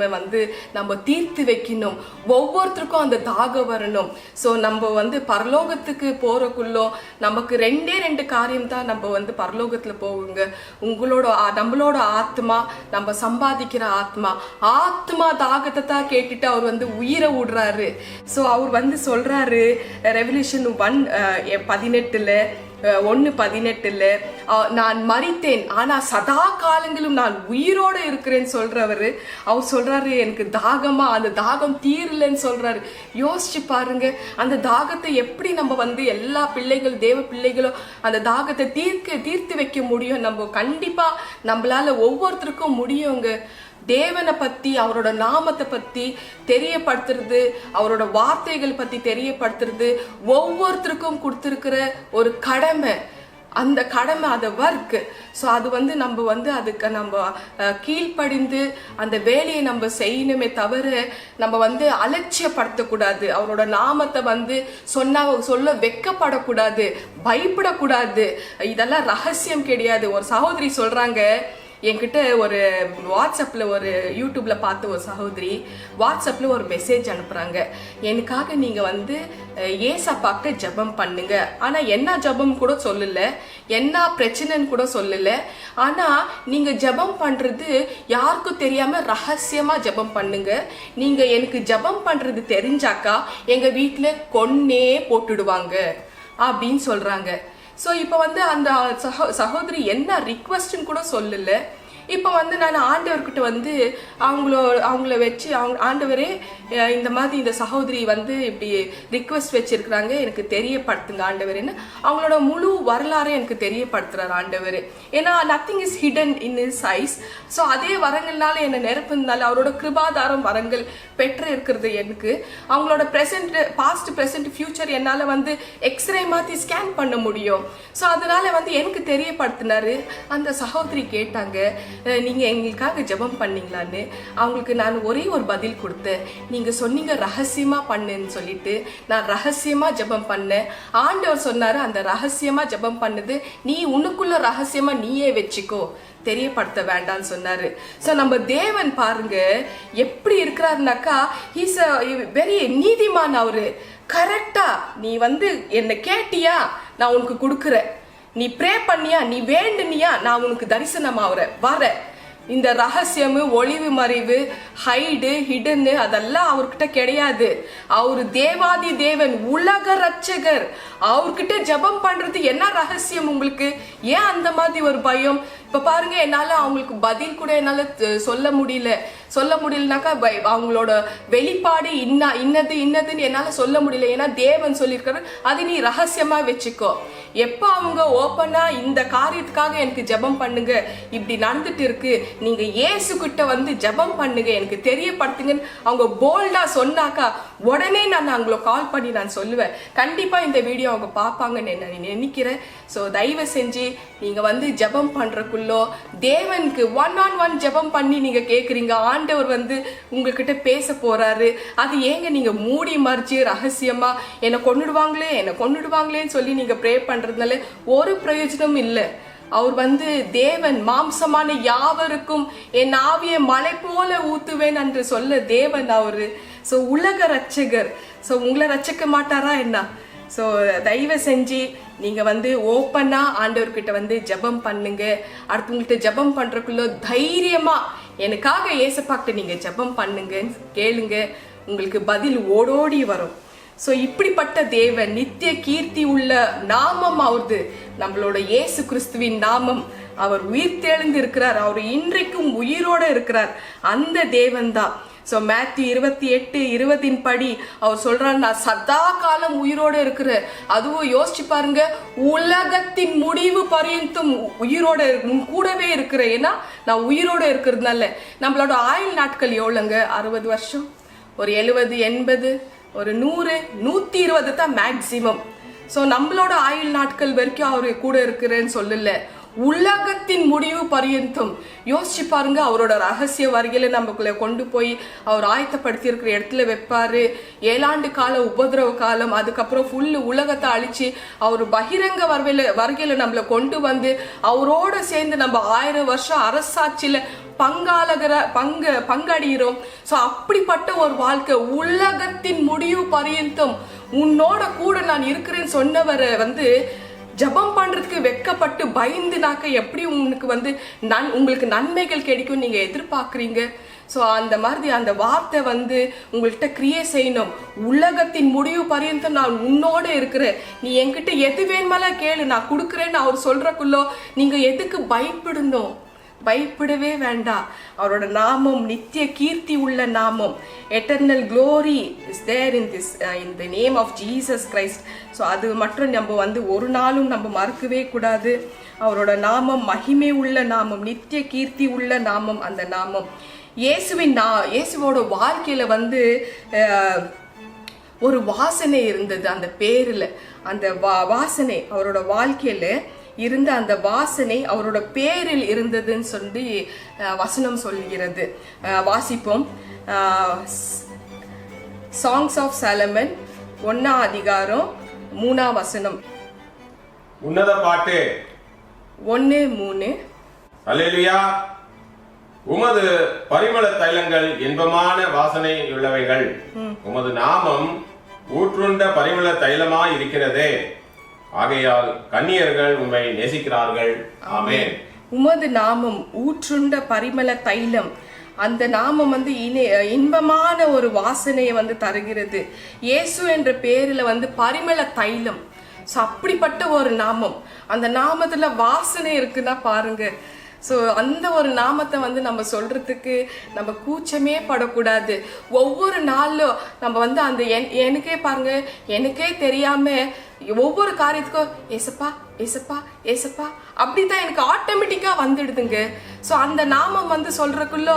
நம்ம நம்ம தீர்த்து வைக்கணும். ஒவ்வொருத்தருக்கும் அந்த தாகம் வரணும். ஸோ நம்ம வந்து பரலோகத்துக்கு போறக்குள்ளோ நமக்கு ரெண்டு காரியம் தான் நம்ம வந்து பரலோகத்துல போகுங்க. நம்மளோட ஆத்மா, நம்ம சம்பாதிக்கிற ஆத்மா தாகத்தை தான் கேட்டுட்டு அவர் வந்து உயிரை விடுறாரு. ஸோ அவர் வந்து சொல்றாரு ரெவல்யூஷன் 1:18 நான் மரித்தேன் ஆனா சதா காலங்களும் நான் உயிரோட இருக்கிறேன்னு சொல்றவரு. அவர் சொல்றாரு எனக்கு தாகமா, அந்த தாகம் தீரலன்னு சொல்றாரு. யோசிச்சு பாருங்க, அந்த தாகத்தை எப்படி நம்ம வந்து எல்லா தேவ பிள்ளைகளும் அந்த தாகத்தை தீர்த்து வைக்க முடியும்? நம்ம கண்டிப்பா நம்மளால ஒவ்வொருத்தருக்கும் முடியுங்க. தேவனை பத்தி, அவரோட நாமத்தை பத்தி தெரியப்படுத்துறது, அவரோட வார்த்தைகள் பத்தி தெரியப்படுத்துறது ஒவ்வொருத்தருக்கும் கொடுத்திருக்கிற ஒரு கடமை. அந்த கடமை, அதை ஒர்க். ஸோ அது வந்து நம்ம வந்து அதுக்கு நம்ம கீழ்ப்படிந்து அந்த வேலையை நம்ம செய்யணுமே தவிர நம்ம வந்து அலட்சியப்படுத்தக்கூடாது. அவரோட நாமத்தை வந்து சொல்ல வெக்கப்படக்கூடாது, பயப்படக்கூடாது. இதெல்லாம் ரகசியம் கிடையாது. ஒரு சகோதரி சொல்றாங்க என்கிட்ட, ஒரு வாட்ஸ்அப்பில், ஒரு யூடியூப்ல பார்த்த ஒரு சகோதரி வாட்ஸ்அப்பில் ஒரு மெசேஜ் அனுப்புகிறாங்க. எனக்காக நீங்கள் வந்து ஏசப்பாக்கிட்ட ஜெபம் பண்ணுங்க. ஆனால் என்ன ஜெபம் கூட சொல்லலை, என்ன பிரச்சனைன்னு கூட சொல்லலை. ஆனால் நீங்கள் ஜெபம் பண்ணுறது யாருக்கும் தெரியாமல் ரகசியமாக ஜெபம் பண்ணுங்க. நீங்கள் எனக்கு ஜெபம் பண்ணுறது தெரிஞ்சாக்கா எங்கள் வீட்டில் கொன்னே போட்டுடுவாங்க அப்படின்னு சொல்கிறாங்க. ஸோ இப்போ வந்து அந்த சகோதரி என்ன ரிக்வஸ்ட்னு கூட சொல்லல. இப்போ வந்து நான் ஆண்டவர்கிட்ட வந்து அவங்கள வச்சு ஆண்டவரே இந்த மாதிரி இந்த சகோதரி வந்து இப்படி ரிக்வெஸ்ட் வச்சிருக்கிறாங்க, எனக்கு தெரியப்படுத்துங்க ஆண்டவரேன்னு அவங்களோட முழு வரலாறை எனக்கு தெரியப்படுத்துறாரு ஆண்டவர். ஏன்னா nothing is hidden in his eyes. So அதே வரங்கள்னால என்னை நிரப்புனால அவரோட கிருபாதாரம் வரங்கள் பெற்று இருக்கிறது எனக்கு. அவங்களோட பாஸ்ட் ப்ரெசென்ட் ஃபியூச்சர் என்னால் வந்து எக்ஸ்ரே மாற்றி ஸ்கேன் பண்ண முடியும். ஸோ அதனால வந்து எனக்கு தெரியப்படுத்தினாரு. அந்த சகோதரி கேட்டாங்க, நீங்கள் எங்களுக்காக ஜெபம் பண்ணீங்களான்னு. அவங்களுக்கு நான் ஒரே ஒரு பதில் கொடுத்தேன். நீங்கள் சொன்னீங்க ரகசியமாக பண்ணுன்னு சொல்லிட்டு நான் ரகசியமாக ஜெபம் பண்ணேன். ஆண்டவர் சொன்னார் அந்த ரகசியமாக ஜெபம் பண்ணுது நீ உனக்குள்ள ரகசியமாக நீயே வச்சுக்கோ, தெரியப்படுத்த வேண்டாம்னு சொன்னாரு. ஸோ நம்ம தேவன் பாருங்க எப்படி இருக்கிறாருனாக்கா, ஹீஸ் வெரி நீதிமான். அவரு கரெக்டா நீ வந்து என்ன கேட்டியா நான் உனக்கு கொடுக்குறேன், நீ ப்ரே பண்ணியா, நீ வேண்டுனியா, நான் உனக்கு தரிசனமா வர. இந்த ரகசியமு, ஒளிவு மறைவு, ஹிடன்னு அதெல்லாம் அவர்கிட்ட கிடையாது. அவரு தேவாதி தேவன், உலக ரட்சகர். அவர்கிட்ட ஜெபம் பண்றது என்ன ரகசியம் உங்களுக்கு? ஏன் அந்த மாதிரி ஒரு பயம்? இப்ப பாருங்க, என்னால அவங்களுக்கு பதில் கூட என்னால சொல்ல முடியலனாக்கா அவங்களோட வெளிப்பாடு இன்னதுன்னு என்னால சொல்ல முடியல. ஏன்னா தேவன் சொல்லியிருக்காரு அதை நீ ரகசியமா வச்சுக்கோ. எப்ப அவங்க ஓப்பனா இந்த காரியத்துக்காக எனக்கு ஜெபம் பண்ணுங்க, இப்படி நடந்துட்டு இருக்கு, நீங்க இயேசு கிட்ட வந்து ஜெபம் பண்ணுங்க, எனக்கு தெரியப்படுத்துங்கன்னு அவங்க போல்டா சொன்னாக்கா உடனே நான் அவங்கள கால் பண்ணி நான் சொல்லுவேன். கண்டிப்பா இந்த வீடியோ அவங்க பார்ப்பாங்கன்னு நான் நினைக்கிறேன். ஸோ தயவு செஞ்சு நீங்க வந்து ஜெபம் பண்றக்குள்ளோ தேவனுக்கு 1-on-1 ஜெபம் பண்ணி நீங்க கேக்குறீங்க. ஆண்டவர் வந்து உங்ககிட்ட பேச போறாரு. அது ஏங்க நீங்க மூடி மறைச்சு ரகசியமா என்னை கொன்னுடுவாங்களேன்னு சொல்லி நீங்க ப்ரே பண்றதுனால ஒரு பிரயோஜனம் இல்லை. அவர் வந்து தேவன், மாம்சமான யாவருக்கும் என் ஆவியை மலை போல ஊத்துவேன் என்று சொல்ல தேவன் அவரு. ஸோ உலக ரட்சகர். ஸோ உங்களை ரட்சிக்க மாட்டாரா என்ன? ஸோ தயவு செஞ்சு நீங்க வந்து ஓப்பனா ஆண்டவர்கிட்ட வந்து ஜெபம் பண்ணுங்க. அடுத்தவங்கள்ட்ட ஜெபம் பண்றதுக்குள்ள தைரியமா எனக்காக ஏசப்பாக்கிட்ட நீங்க ஜெபம் பண்ணுங்க, கேளுங்க, உங்களுக்கு பதில் ஓடோடி வரும். ஸோ இப்படிப்பட்ட தேவன், நித்திய கீர்த்தி உள்ள நாமம் அவரது, நம்மளோட இயேசு கிறிஸ்துவின் நாமம். அவர் உயிர் தெழுந்து இருக்கிறார், அவர் இன்றைக்கும் உயிரோட இருக்கிறார். அந்த தேவன் தான். ஸோ மேத்யூ 28:20 படி அவர் சொல்றாரு, நான் சதா காலம் உயிரோட இருக்கிறேன். அதுவும் யோசிச்சு பாருங்க, உலகத்தின் முடிவு பரியந்தும் உயிரோட கூடவே இருக்கிறேன். ஏன்னா நான் உயிரோட இருக்கிறதுனால. நம்மளோட ஆயுள் நாட்கள் எவ்வளோங்க? 60 வருஷம், ஒரு 70, 80, ஒரு 100, 120 தான் மேக்சிமம். ஸோ நம்மளோட ஆயுள் நாட்கள் வரைக்கும் அவரு கூட இருக்கிறேன்னு சொல்லல. உலகத்தின் முடிவு பரியந்தம். யோசிச்சு பாருங்க, அவரோட ரகசிய வருகையில நமக்குள்ள கொண்டு போய் அவர் ஆயத்தப்படுத்தி இருக்கிற இடத்துல வைப்பாரு. 7 ஆண்டு கால உபதிரவ காலம், அதுக்கப்புறம் ஃபுல்லு உலகத்தை அழிச்சு அவர் பகிரங்க வருகையில நம்மளை கொண்டு வந்து அவரோட சேர்ந்து நம்ம 1000 வருஷம் அரசாட்சியில பங்கடைகிறோம். ஸோ அப்படிப்பட்ட ஒரு வாழ்க்கை, உலகத்தின் முடிவு பரியந்தம் உன்னோட கூட நான் இருக்கிறேன்னு சொன்னவரை வந்து ஜபம் பண்றதுக்கு வெக்கப்பட்டு பயந்துனாக்க எப்படி உங்களுக்கு நன்மைகள் கிடைக்கும் நீங்க எதிர்பார்க்குறீங்க? ஸோ அந்த மாதிரி அந்த வார்த்தை வந்து உங்கள்கிட்ட கிரியேட் செய்யணும். உலகத்தின் முடிவு பரியந்தம் நான் உன்னோட இருக்கிறேன், நீ என்கிட்ட எது வேணுமாலாம் கேளு, நான் கொடுக்குறேன்னு அவர் சொல்றக்குள்ளோ நீங்க எதுக்கு பயப்படணும்? பயப்படவே வேண்டாம். அவரோட நாமம் நித்திய கீர்த்தி உள்ள நாமம். Eternal glory is there in the name of Jesus Christ. So அது மட்டும் நம்ம வந்து ஒரு நாளும் நம்ம மறக்கவே கூடாது. அவரோட நாமம் மகிமை உள்ள நாமம், நித்திய கீர்த்தி உள்ள நாமம். அந்த நாமம் இயேசுவோட வாழ்க்கையில வந்து ஒரு வாசனை இருந்தது அந்த பேரில். அந்த வாசனை அவரோட வாழ்க்கையில இருந்த அந்த வாசனை அவரோட பேரில் இருந்ததுன்னு சொல்லி வசனம் சொல்கிறது. வாசிப்போம். சாங்ஸ் ஆஃப் சாலமன் 1ஆம் அதிகாரம் 3ஆம் வசனம்.
உன்னத பாட்டு
1:3.
அல்லேலூயா. உமது பரிமள தைலங்கள் இன்பமான வாசனை உள்ளவைகள், உமது நாமம் ஊற்றுண்ட பரிமள தைலமாய் இருக்கிறதே, ஆகையால் கன்னியர்கள் உம்மை நேசிக்கிறார்கள். ஆமென்.
உமது நாமம் ஊற்றுண்ட பரிமள தைலம். அந்த நாமம் வந்து இன்பமான ஒரு வாசனையை வந்து தருகிறது. இயேசு என்ற பேரில் வந்து பரிமள தைலம். ஸோ அப்படிப்பட்ட ஒரு நாமம், அந்த நாமத்துல வாசனை இருக்குன்னா பாருங்க. ஸோ அந்த ஒரு நாமத்தை வந்து நம்ம சொல்றதுக்கு நம்ம கூச்சமே படக்கூடாது. ஒவ்வொரு நாளும் நம்ம வந்து அந்த எனக்கே பாருங்க, எனக்கே தெரியாம ஒவ்வொரு காரியத்துக்கும் ஏசப்பா ஏசப்பா ஏசப்பா அப்படிதான் எனக்கு ஆட்டோமேட்டிக்கா வந்துடுதுங்க. ஸோ அந்த நாமம் வந்து சொல்றதுக்குள்ள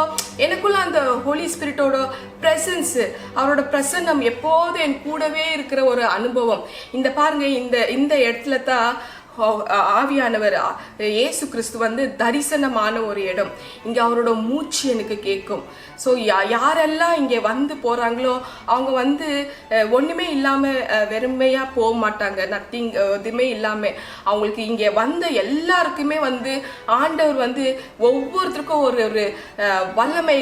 எனக்குள்ள அந்த ஹோலி ஸ்பிரிட்டோட பிரசன்ஸ், அவரோட பிரசன்னம் எப்போதும் என் கூடவே இருக்கிற ஒரு அனுபவம். இந்த பாருங்க, இந்த இடத்துல தான் ஆவியானவர் இயேசு கிறிஸ்து வந்து தரிசனமான ஒரு இடம். இங்க அவரோட மூச்சு எனக்கு கேட்கும். ஸோ யாரெல்லாம் இங்க வந்து போறாங்களோ அவங்க வந்து ஒண்ணுமே இல்லாம வெறுமையா போக மாட்டாங்க. நத்திங் எதுவுமே இல்லாம அவங்களுக்கு இங்க வந்த எல்லாருக்குமே வந்து ஆண்டவர் வந்து ஒவ்வொருத்தருக்கும் ஒரு வல்லமை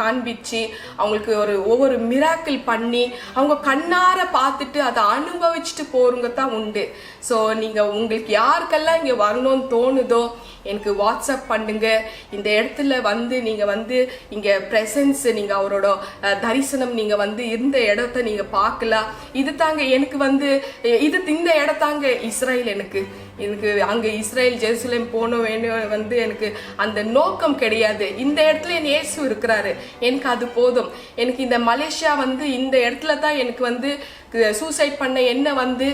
காண்பிச்சு அவங்களுக்கு ஒவ்வொரு மிராக்கிள் பண்ணி அவங்க கண்ணார பார்த்துட்டு அதை அனுபவிச்சுட்டு போறவங்க தான் உண்டு. ஸோ நீங்க உங்களுக்கு யாருக்கெல்லாம் இங்க வரணும்னு தோணுதோ எனக்கு வாட்ஸ்அப் பண்ணுங்க. இந்த இடத்துல வந்து நீங்க வந்து இங்க பிரசன்ஸ், நீங்க அவரோட தரிசனம், நீங்க வந்து இந்த இடத்த நீங்க பார்க்கலாம். இது தாங்க எனக்கு வந்து இந்த இடத்தாங்க இஸ்ரேல். எனக்கு அங்க இஸ்ரேல் ஜெருசலேம் போன வேணும் வந்து எனக்கு அந்த நோக்கம் கிடையாது. இந்த இடத்துல என் இயேசு இருக்கிறாரு, எனக்கு அது போதும். எனக்கு இந்த மலேசியா வந்து இந்த இடத்துல தான் எனக்கு வந்து சூசைட் பண்ண என்ன வந்து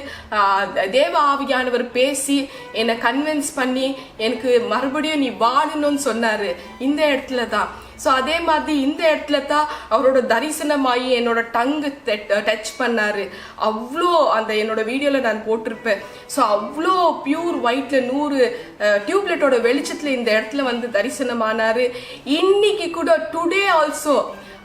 தேவ ஆவியானவர் பேசி என்னை கன்வின்ஸ் பண்ணி எனக்கு மறுபடியும் நீ வாழணும்னு சொன்னாரு இந்த இடத்துல தான். ஸோ அதே மாதிரி இந்த இடத்துல தான் அவரோட தரிசனமாகி என்னோட டங்கு டச் பண்ணாரு. அவ்வளோ அந்த என்னோட வீடியோவில் நான் போட்டிருப்பேன். ஸோ அவ்வளோ பியூர் ஒயிட்ல 100 டியூப்லைட்டோட வெளிச்சத்தில் இந்த இடத்துல வந்து தரிசனமானாரு. இன்னைக்கு கூட டுடே ஆல்சோ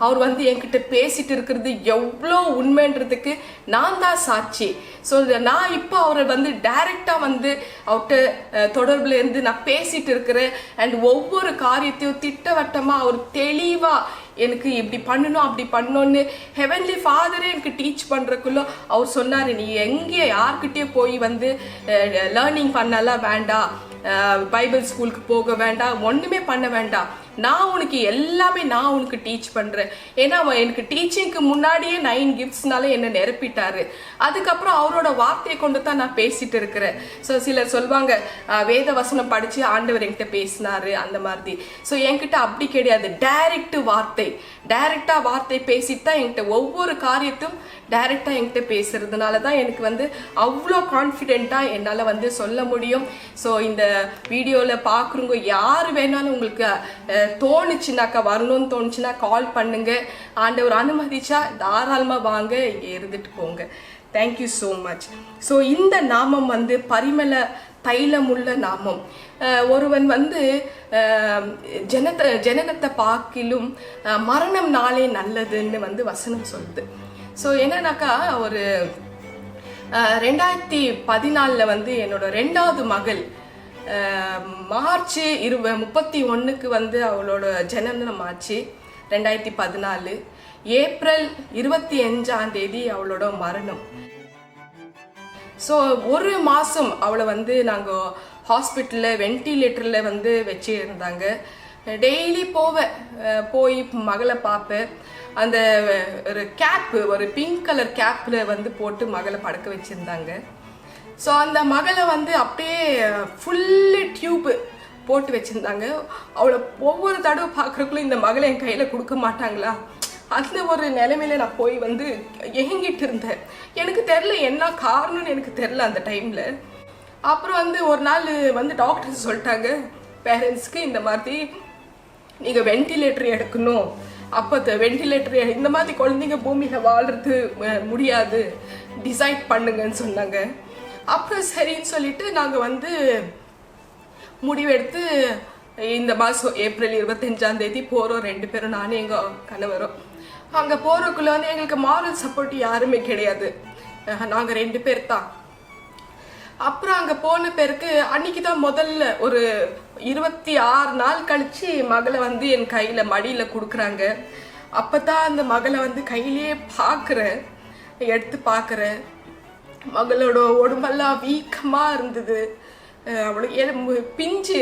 அவர் வந்து என்கிட்ட பேசிட்டு இருக்கிறது எவ்வளோ உண்மைன்றதுக்கு நான் தான் சாட்சி. ஸோ நான் இப்போ அவரை வந்து டைரக்டா வந்து அவர்கிட்ட தொடர்புல இருந்து நான் பேசிட்டு இருக்கிறேன். அண்ட் ஒவ்வொரு காரியத்தையும் திட்டவட்டமா அவர் தெளிவா எனக்கு இப்படி பண்ணணும் அப்படி பண்ணணும்னு ஹெவன்லி ஃபாதரே எனக்கு டீச் பண்றதுக்குள்ள அவர் சொன்னாரு, நீ எங்கே யார்கிட்டயே போய் வந்து லேர்னிங் பண்ணலாம் வேண்டாம், பைபிள் ஸ்கூலுக்கு போக வேண்டாம், ஒண்ணுமே பண்ண வேண்டாம், நான் உனக்கு எல்லாமே நான் உனக்கு டீச் பண்றேன். ஏன்னா எனக்கு டீச்சிங்க்கு முன்னாடியே 9 கிஃப்ட்ஸ்னால என்ன நிரப்பிட்டாரு. அதுக்கப்புறம் அவரோட வார்த்தையை கொண்டு தான் நான் பேசிட்டு இருக்கிறேன். ஸோ சிலர் சொல்வாங்க வேத வசனம் படிச்சு ஆண்டவர் என்கிட்ட பேசினாரு அந்த மாதிரி. ஸோ என்கிட்ட அப்படி கிடையாது. டைரக்டா வார்த்தை பேசிட்டு தான் என்கிட்ட ஒவ்வொரு காரியத்தையும் டைரக்டா என்கிட்ட பேசுறதுனால தான் எனக்கு வந்து அவ்வளோ கான்ஃபிடென்ட்டா என்னால் வந்து சொல்ல முடியும். ஸோ இந்த வீடியோவில் பார்க்குறவங்க யார் வேணாலும் உங்களுக்கு தோணுச்சுனாக்கா வரணும்னு தோணுச்சுன்னா கால் பண்ணுங்க. ஆண்டவர் அனுமதிச்சா தாராளமாக வாங்க, இங்கே இருந்துட்டு போங்க. Thank you so much. ஸோ இந்த நாமம் வந்து பரிமள தைலமுள்ள நாமம். ஒருவன் வந்து ஜனனத்தை பார்க்கிலும் மரணம் நாளே நல்லதுன்னு வந்து வசனம் சொல்லுது. ஸோ என்னன்னாக்கா, ஒரு 2014 வந்து என்னோட 2வது மகள் மார்ச் 31 வந்து அவளோட ஜனனம் ஆச்சு. 2014 ஏப்ரல் 25 அவளோட மரணம். ஸோ ஒரு மாதம் அவளை வந்து நாங்கள் ஹாஸ்பிட்டலில் வென்டிலேட்டரில் வந்து வச்சு இருந்தாங்க. டெய்லி போய் மகளை பார்ப்பேன். அந்த ஒரு கேப்பு, ஒரு பிங்க் கலர் கேப்பில் வந்து போட்டு மகளை படுக்க வச்சுருந்தாங்க. ஸோ அந்த மகளை வந்து அப்படியே ஃபுல்லு டியூப்பு போட்டு வச்சுருந்தாங்க. அவளை ஒவ்வொரு தடவை பார்க்குறக்குள்ள இந்த மகளை என் கையில் கொடுக்க மாட்டாங்களா, அந்த ஒரு நிலைமையில நான் போய் வந்து ஏங்கிட்டு இருந்தேன். எனக்கு தெரில என்ன காரணம்னு, எனக்கு தெரில அந்த டைமில். அப்புறம் வந்து ஒரு நாள் வந்து டாக்டர் சொல்லிட்டாங்க பேரண்ட்ஸ்க்கு, இந்த மாதிரி நீங்கள் வென்டிலேட்டர் எடுக்கணும், அப்போ வென்டிலேட்டர் இந்த மாதிரி குழந்தைங்க பூமியில் வாழ்றது முடியாது, டிசைட் பண்ணுங்கன்னு சொன்னாங்க. அப்புறம் சரின்னு சொல்லிட்டு நாங்கள் வந்து முடிவெடுத்து இந்த மாதம் ஏப்ரல் 25 போகிறோம் 2 பேரும், நானும் எங்கள் கணவரும். அங்கே போகிறக்குள்ள வந்து எங்களுக்கு மாரல் சப்போர்ட் யாருமே கிடையாது, நாங்கள் 2 பேர் தான். அப்புறம் அங்கே போன பேருக்கு அன்னைக்கு தான் முதல்ல ஒரு 26 நாள் கழிச்சு மகளை வந்து என் கையில் மடியில் கொடுக்குறாங்க. அப்போ தான் அந்த மகளை வந்து கையிலேயே பார்க்குறேன், எடுத்து பார்க்குறேன். மகளோட உடம்பெல்லாம் வீக்கமாக இருந்தது, அவளுக்கு பிஞ்சு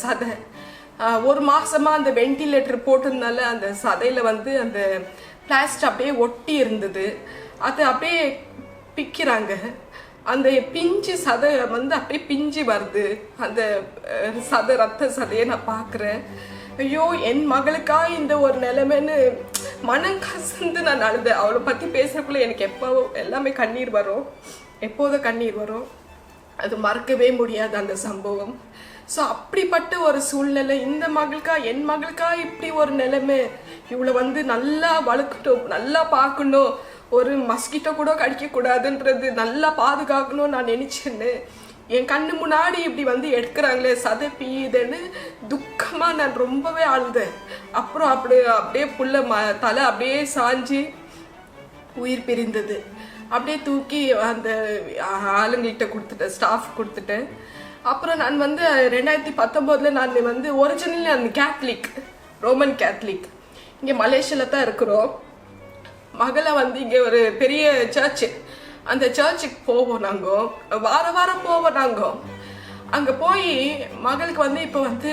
சதை. ஒரு மாதமாக அந்த வென்டிலேட்டர் போட்டிருந்தால அந்த சதையில் வந்து அந்த பிளாஸ்டிக் அப்படியே ஒட்டி இருந்தது. அது அப்படியே பிக்கிறாங்க. அந்த பிஞ்சு சதை வந்து அப்படியே பிஞ்சு வருது. அந்த சதை, ரத்த சதையை நான் பார்க்குறேன். ஐயோ, என் மகளுக்கா இந்த ஒரு நிலைமைன்னு மனம் கசந்து நான் அழுதேன். அவளை பற்றி பேசுறதுக்குள்ள எனக்கு எப்போ எல்லாமே கண்ணீர் வரும், எப்போதும் கண்ணீர் வரும். அது மறக்கவே முடியாது அந்த சம்பவம். ஸோ அப்படிப்பட்ட ஒரு சூழ்நிலை, இந்த மகளுக்கா, என் மகளுக்கா இப்படி ஒரு நிலைமை, இவளை வந்து நல்லா வளர்க்கட்டும், நல்லா பார்க்கணும், ஒரு மஸ்கிட்டோ கூட கடிக்கக்கூடாதுன்றது, நல்லா பாதுகாக்கணும்னு நான் நினச்சேன்னு என் கண்ணு முன்னாடி இப்படி வந்து எடுக்கிறாங்களே, சதை பீயுதுன்னு துக்கமாக நான் ரொம்பவே அழுதேன். அப்புறம் அப்படியே புள்ள தலை அப்படியே சாஞ்சி உயிர் பிரிந்தது. அப்படியே தூக்கி அந்த ஆளுங்கள்கிட்ட கொடுத்துட்டேன், ஸ்டாஃப் கொடுத்துட்டேன். அப்புறம் நான் வந்து 2019 நான் வந்து ஒரிஜினலி நான் கேத்லிக், ரோமன் கேத்லிக். இங்கே மலேசியாவில் தான் இருக்கிறோம். மகளை வந்து இங்கே ஒரு பெரிய சர்ச்சு, அந்த சர்ச்சுக்கு போவோம் நாங்கள், வாரம் போவோம் நாங்கள். அங்கே போய் மகளுக்கு வந்து இப்போ வந்து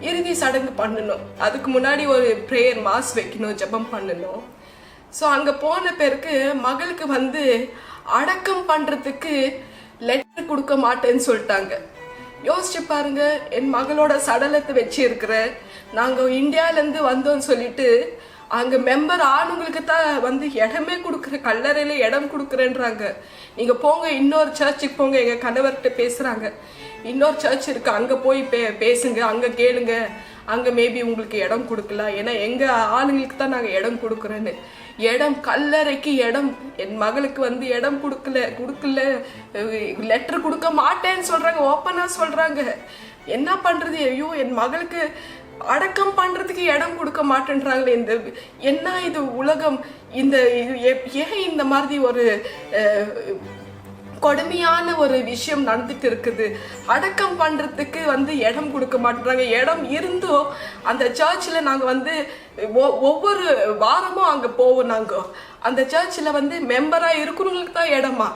இறுதி சடங்கு பண்ணணும். அதுக்கு முன்னாடி ஒரு ப்ரேயர் மாஸ் வைக்கணும், ஜெபம் பண்ணணும். ஸோ அங்கே போன பேருக்கு மகளுக்கு வந்து அடக்கம் பண்ணுறதுக்கு லெட்டர் கொடுக்க மாட்டேன்னு சொல்லிட்டாங்க. யோசிச்சு பாருங்க, என் மகளோட சடலத்தை வச்சு இருக்கிற நாங்கள் இந்தியாவிலேருந்து வந்தோம்னு சொல்லிட்டு அங்கே மெம்பர் ஆணுங்களுக்கு தான் வந்து இடமே கொடுக்குற, கல்லறையில் இடம் கொடுக்குறேன்றாங்க. நீங்கள் போங்க, இன்னொரு சர்ச்சுக்கு போங்க, எங்கள் கணவர்கிட்ட பேசுகிறாங்க, இன்னொரு சர்ச் இருக்குது, அங்கே போய் பேசுங்க, அங்கே கேளுங்க, அங்கே மேபி உங்களுக்கு இடம் கொடுக்கலாம், ஏன்னா எங்கள் ஆளுங்களுக்கு தான் நாங்கள் இடம் கொடுக்குறேன்னு. இடம், கல்லறைக்கு இடம், என் மகளுக்கு வந்து இடம் கொடுக்கல, லெட்டர் கொடுக்க மாட்டேன்னு சொல்கிறாங்க, ஓப்பனாக சொல்கிறாங்க. என்ன பண்ணுறது? ஐயோ, என் மகளுக்கு அடக்கம் பண்ணுறதுக்கு இடம் கொடுக்க மாட்டேன்றாங்களே, இந்த என்ன இது உலகம், இந்த ஏன் இந்த மாதிரி ஒரு கொடுமையான ஒரு விஷயம் நடந்துட்டு இருக்குது. அடக்கம் பண்ணுறதுக்கு வந்து இடம் கொடுக்க மாட்டேறாங்க. இடம் இருந்தோம் அந்த சர்ச்சில் நாங்கள் வந்து ஒவ்வொரு வாரமும் அங்கே போவோம். நாங்கள் அந்த சர்ச்சில் வந்து மெம்பராக இருக்கிறவங்களுக்கு தான் இடமா.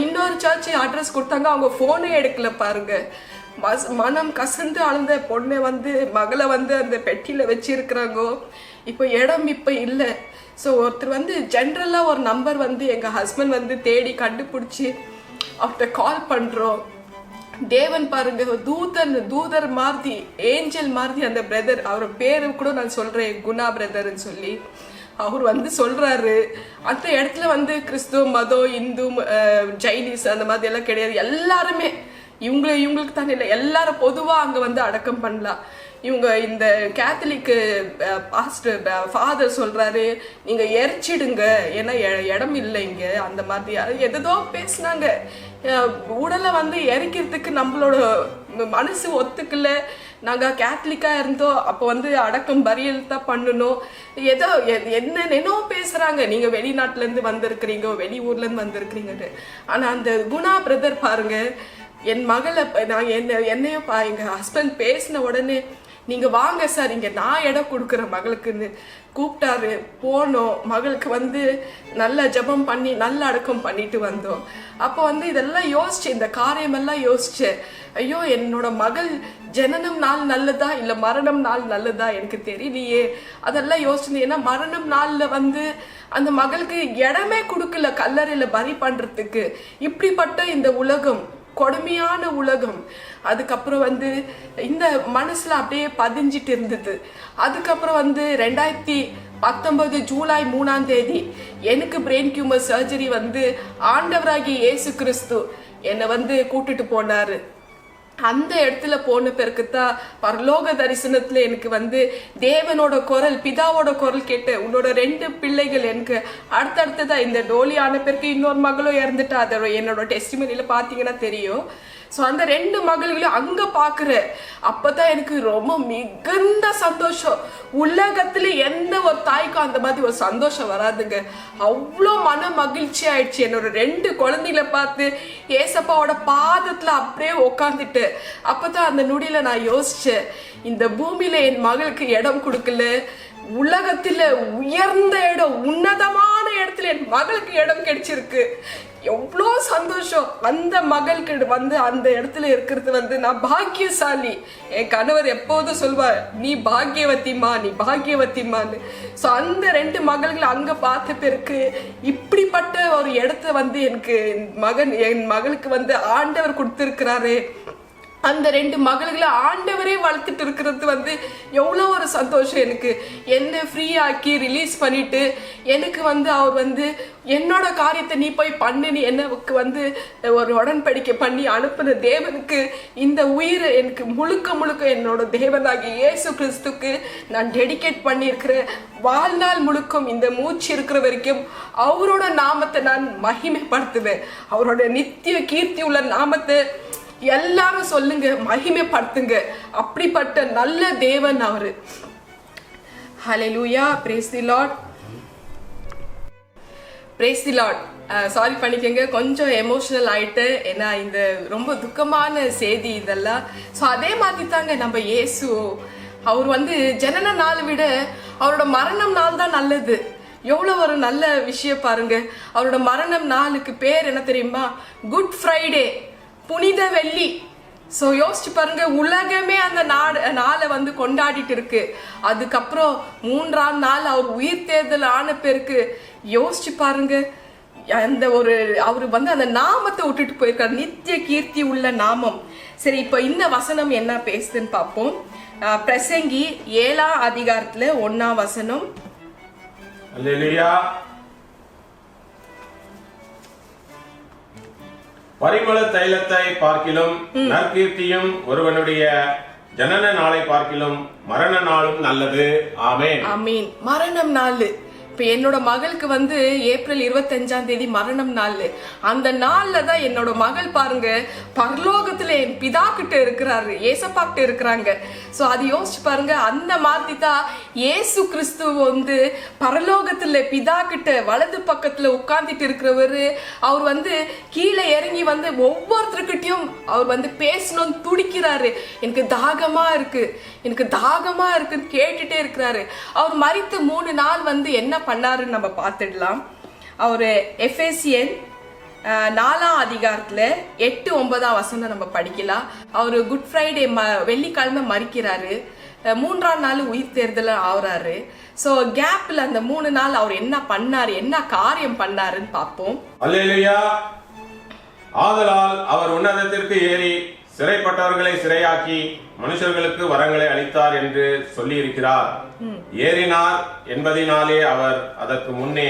இன்னொரு சர்ச்சு அட்ரஸ் கொடுத்தாங்க, அவங்க ஃபோனே எடுக்கல பாருங்க. மனம் கசந்து அழுந்த பொண்ணை வந்து, மகளை வந்து அந்த பெட்டியில் வச்சிருக்கிறாங்க. இப்போ இடம் இப்போ இல்லை. ஸோ ஒருத்தர் வந்து ஜென்ரலாக ஒரு நம்பர் வந்து எங்கள் ஹஸ்பண்ட் வந்து தேடி கண்டுபிடிச்சி அவர்கிட்ட கால் பண்ணுறோம். தேவன் பாருங்க, தூதர் மாதிரி, ஏஞ்சல் மாதிரி அந்த பிரதர், அவர் பேரு கூட நான் சொல்கிறேன், குணா பிரதர்ன்னு சொல்லி, அவர் வந்து சொல்கிறாரு. அந்த இடத்துல வந்து கிறிஸ்துவ மதம், இந்து, ஜைனீஸ் அந்த மாதிரி எல்லாம் கிடையாது. எல்லாருமே இவங்களுக்கு தானே இல்லை, எல்லாரும் பொதுவாக அங்கே வந்து அடக்கம் பண்ணலாம். இவங்க இந்த கேத்தலிக் பாஸ்டர் ஃபாதர் சொல்றாரு, நீங்க எரிச்சிடுங்க, ஏன்னா இடம் இல்லை இங்க, அந்த மாதிரி எதோ பேசினாங்க. உடலை வந்து எரிக்கிறதுக்கு நம்மளோட மனசு ஒத்துக்கல. நாங்க கேத்தலிக்கா இருந்தோம், அப்போ வந்து அடக்கம் பரியல் தான் பண்ணணும், ஏதோ என்னென்னோ பேசுறாங்க. நீங்க வெளிநாட்டுல இருந்து வந்திருக்கிறீங்க, வெளியூர்ல இருந்து வந்திருக்கிறீங்கன்னு. ஆனா அந்த குணா பிரதர் பாருங்க, என் மகளை நான் என்னையும் எங்க ஹஸ்பண்ட் பேசின உடனே, நீங்க வாங்க சார், இங்க நான் இடம் கொடுக்குறேன் மகளுக்குன்னு கூப்பிட்டாரு. போனோம், மகளுக்கு வந்து நல்ல ஜபம் பண்ணி நல்ல அடக்கம் பண்ணிட்டு வந்தோம். அப்போ வந்து இதெல்லாம் யோசிச்சேன், இந்த காரியமெல்லாம் யோசிச்சேன். ஐயோ, என்னோட மகள் ஜனனம் நாள் நல்லதா இல்ல மரணம் நாள் நல்லதா எனக்கு தெரியலையே, அதெல்லாம் யோசிச்சேன். ஏன்னா மரணம் நாள்ல வந்து அந்த மகளுக்கு இடமே கொடுக்கல கல்லறையில பலி பண்றதுக்கு. இப்படிப்பட்ட இந்த உலகம், கொடுமையான உலகம். அதுக்கப்புறம் வந்து இந்த மனசுல அப்படியே பதிஞ்சிட்டு இருந்தது. அதுக்கப்புறம் வந்து 2019 ஜூலை 3ஆம் தேதி எனக்கு பிரெயின் டியூமர் சர்ஜரி வந்து ஆண்டவராகிய இயேசு கிறிஸ்து என்னை வந்து கூட்டிட்டு போனாரு. அந்த இடத்துல போன பிறகுதான் பரலோக தரிசனத்துல எனக்கு வந்து தேவனோட குரல், பிதாவோட குரல் கேட்டு, உன்னோட 2 பிள்ளைகள் எனக்கு அடுத்தடுத்ததான், இந்த டோலி ஆன பிறகு இன்னொரு மகளும் இறந்துட்டா. அதை என்னோட டெஸ்டிமனில பாத்தீங்கன்னா தெரியும். ஸோ அந்த 2 மகள்களையும் அங்க பாக்குற அப்பதான் எனக்கு ரொம்ப மிகுந்த சந்தோஷம். உலகத்துல எந்த ஒரு தாய்க்கும் அந்த மாதிரி ஒரு சந்தோஷம் வராதுங்க. அவ்வளோ மன மகிழ்ச்சி ஆயிடுச்சு. என்னோட 2 குழந்தைகளை பார்த்து ஏசப்பாவோட பாதத்துல அப்படியே உக்காந்துட்டு, அப்பதான் அந்த நொடியில நான் யோசிச்சேன், இந்த பூமியில என் மகளுக்கு இடம் கொடுக்கல, உலகத்துல உயர்ந்த இடம், உன்னதமான இடத்துல என் மகளுக்கு இடம் கிடைச்சிருக்கு. எவ்வளோ சந்தோஷம். அந்த மகளுக்கு வந்து அந்த இடத்துல இருக்கிறது வந்து நான் பாக்கியசாலி. என் கணவர் எப்போதும் சொல்வார், நீ பாக்கியவத்திமா, நீ பாக்கியவத்திமான்னு. ஸோ அந்த 2 மகள்களை அங்க பார்த்த பிறகு இப்படிப்பட்ட ஒரு இடத்த வந்து எனக்கு என் மகளுக்கு வந்து ஆண்டவர் கொடுத்திருக்கிறாரு. அந்த 2 மகள்களை ஆண்டவரே வளர்த்துட்டு இருக்கிறது வந்து எவ்வளோ ஒரு சந்தோஷம் எனக்கு. என்னை ஃப்ரீ ஆக்கி ரிலீஸ் பண்ணிட்டு எனக்கு வந்து அவர் வந்து என்னோட காரியத்தை நீ போய் பண்ணுன்னு எனக்கு வந்து ஒரு உடன்படிக்கை பண்ணி அனுப்பின தேவனுக்கு இந்த உயிரை எனக்கு முழுக்க முழுக்க என்னோட தேவனாகிய இயேசு கிறிஸ்துக்கு நான் டெடிகேட் பண்ணியிருக்கிறேன். வாழ்நாள் முழுக்கும் இந்த மூச்சு இருக்கிற வரைக்கும் அவரோட நாமத்தை நான் மகிமைப்படுத்துவேன். அவரோட நித்திய கீர்த்தி உள்ள நாமத்தை எல்லாரும் சொல்லுங்க, மகிமைப்படுத்துங்க. அப்படிப்பட்ட நல்ல தேவன் அவரு. ஹல்லேலூயா, praise the Lord, praise the Lord. Sorry பண்ணிக்கங்க, கொஞ்சம் எமோஷனல் ஆயிட்டு, ஏன்னா இந்த ரொம்ப துக்கமான செய்தி இதெல்லாம். ஸோ அதே மாதிரி தாங்க நம்ம இயேசு, அவர் வந்து ஜனன நாள் விட அவரோட மரணம் நாள் தான் நல்லது. எவ்வளோ ஒரு நல்ல விஷயம் பாருங்க. அவரோட மரணம் நாளுக்கு பேர் என்ன தெரியுமா? குட் ஃப்ரைடே, புனித வெள்ளி. ஸோ யோசிச்சு பாருங்க, உலகமே அந்த நாளை வந்து கொண்டாடிட்டு இருக்கு. அதுக்கப்புறம் 3ஆம் நாள் அவர் உயிர் தேர்தல் ஆன பிறகு யோசிச்சு பாருங்க, அந்த ஒரு அவர் வந்து அந்த நாமத்தை விட்டுட்டு போயிருக்காரு, நித்திய கீர்த்தி உள்ள நாமம். சரி, இப்போ இந்த வசனம் என்ன பேசுதுன்னு பார்ப்போம். பிரசங்கி 7ஆம் அதிகாரத்துல 1ஆம் வசனம்.
அல்லேலூயா. பரிமள தைலத்தை பார்க்கிலும் நற்கீர்த்தியும் ஒருவனுடைய ஜனன நாளை பார்க்கிலும் மரண நாளும் நல்லது. ஆமென்,
ஆமென். மரணம் நாள். இப்ப என்னோட மகளுக்கு வந்து ஏப்ரல் 25ஆம் தேதி மரணம் நாள். அந்த நாள்ல தான் என்னோட மகள் பாருங்க பரலோகத்துல என் பிதா கிட்ட இருக்கிறாரு, ஏசப்பா கிட்ட இருக்கிறாங்க. சோ அது யோசிச்சு பாருங்க, அந்த மாதிரி தான் இயேசு கிறிஸ்து வந்து பரலோகத்துல பிதா கிட்ட வலது பக்கத்துல உட்கார்ந்துட்டு இருக்கிறவரு. அவர் வந்து கீழே இறங்கி வந்து ஒவ்வொருத்தருக்கிட்டையும் அவர் வந்து பேசணும்னு துடிக்கிறாரு. எனக்கு தாகமா இருக்கு, எனக்கு தாகமா இருக்குன்னு கேட்டுட்டே இருக்கிறாரு. அவர் மரித்த 3 நாள் வந்து என்ன பண்ணாருன்னு நம்ம பார்த்துடலாம். அவரு எபேசியன் 4ஆம் அதிகாரத்துல 8-9 வசனம் நம்ம படிக்கலாம். அவரு குட் ஃப்ரைடே வெள்ளிக்கிழமை மரிக்கிறாரு, 3ஆம் நாள் உயிர் தேர்தல் ஆகுறாரு. சோ கேப்ல அந்த 3 நாள் அவர் என்ன பண்ணாரு, என்ன காரியம் பண்ணாருன்னு பார்ப்போம்.
அல்லேலூயா. ஆதலால் அவர் உன்னதத்திற்கு ஏறி சிறைப்பட்டவர்களை சிறையாக்கி மனுஷர்களுக்கு வரங்களை அளித்தார் என்று சொல்லி இருக்கிறார். ஏறினார் என்பதினாலே அவர் அதற்கு முன்னே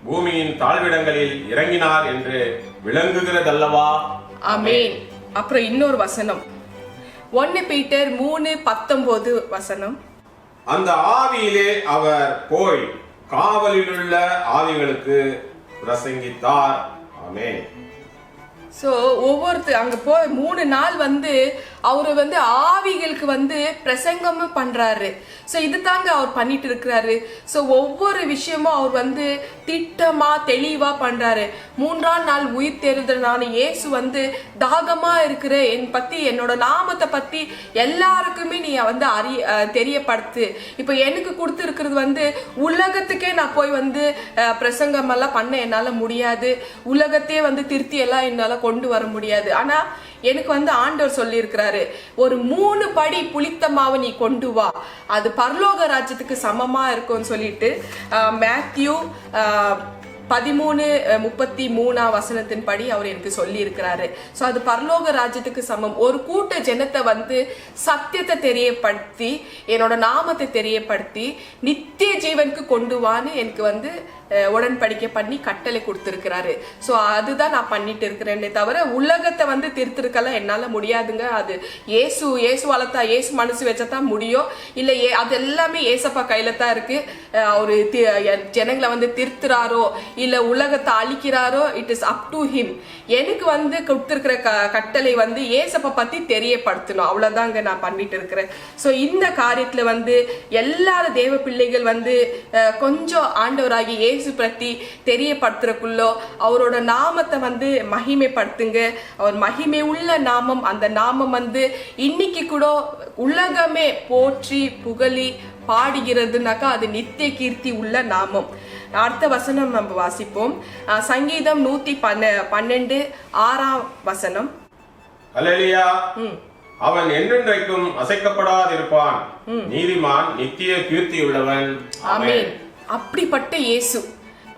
பூமியின் தாழ்விடங்களில் இறங்கினார் என்று விளங்குகிறதல்லவா.
ஆமென். அப்புறம் இன்னொரு வசனம், 1 பீட்டர் 3:19.
அந்த ஆவியிலே அவர் போய் காவலிலுள்ள ஆவிகளுக்கு பிரசங்கித்தார். ஆமென்.
ஸோ அங்க போய் 3 நாள் அவரு ஆவிகளுக்கு பிரசங்கமும் பண்றாரு. ஸோ இது தாங்க அவர் பண்ணிட்டு இருக்கிறாரு. ஸோ ஒவ்வொரு விஷயமும் அவர் திட்டமா தெளிவா பண்றாரு. 3ஆம் நாள் உயிர் தேர்தலான இயேசு தாகமா இருக்கிற என்னோட நாமத்தை பத்தி எல்லாருக்குமே நீ தெரியப்படுத்து. இப்ப எனக்கு கொடுத்து இருக்கிறது உலகத்துக்கே நான் போய் பிரசங்கம் எல்லாம் பண்ண என்னால முடியாது. உலகத்தையே திருத்தி எல்லாம் என்னால கொண்டு வர முடியாது. ஆனா எனக்கு ஆண்டவர் சொல்லி இருக்கிறாரு, ஒரு 3 படி புளித்த மாவை நீ கொண்டு வா, அது பரலோக ராஜ்யத்துக்கு சமமா இருக்கும்னு சொல்லிட்டு மேத்யூ 13:33 படி அவர் எனக்கு சொல்லி இருக்கிறாரு. ஸோ அது பரலோக ராஜ்யத்துக்கு சமம். ஒரு கூட்ட ஜனத்தை சத்தியத்தை தெரியப்படுத்தி என்னோட நாமத்தை தெரியப்படுத்தி நித்திய ஜீவனுக்கு கொண்டு வான்னு எனக்கு உடன்படிக்கை பண்ணி கட்டளை கொடுத்திருக்கிறாரு. ஸோ அதுதான் நான் பண்ணிட்டு இருக்கிறேன்னே தவிர உலகத்தை திருத்திருக்கலாம் என்னால முடியாதுங்க. அது ஏசு வளர்த்தா ஏசு மனசு வச்சதான் முடியும். இல்ல அது எல்லாமே ஏசப்பா கையில தான் இருக்கு. அவரு ஜனங்களை திருத்துறாரோ இல்ல உலகத்தை அழிக்கிறாரோ, it is up to him. எனக்கு கொடுத்திருக்கிற கட்டளை ஏசப்பா பத்தி தெரியப்படுத்தணும். அவ்வளவுதாங்க நான் பண்ணிட்டு இருக்கிறேன். ஸோ இந்த காரியத்துல எல்லா தேவ பிள்ளைகள் கொஞ்சம் ஆண்டவராகி ஏசு பற்றி தெரியப்படுத்துறக்குள்ளோ அவரோட நாமத்தை மகிமைப்படுத்துங்க. அவர் மகிமை உள்ள நாமம். அந்த நாமம் இன்னைக்கு கூட உலகமே போற்றி புகழி பாடுகிறதுனாக்கா அது நித்திய கீர்த்தி உள்ள நாமம். அடுத்த வசனம் நம்ம வாசிப்போம். சங்கீதம் 112:6.
அல்லேலூயா. அவன் என்றென்றைக்கும் அசைக்கப்படாதிருப்பான். நீதிமான் நித்திய கீர்த்தி உள்ளவன்.
ஆமென். அப்படிப்பட்ட இயேசு,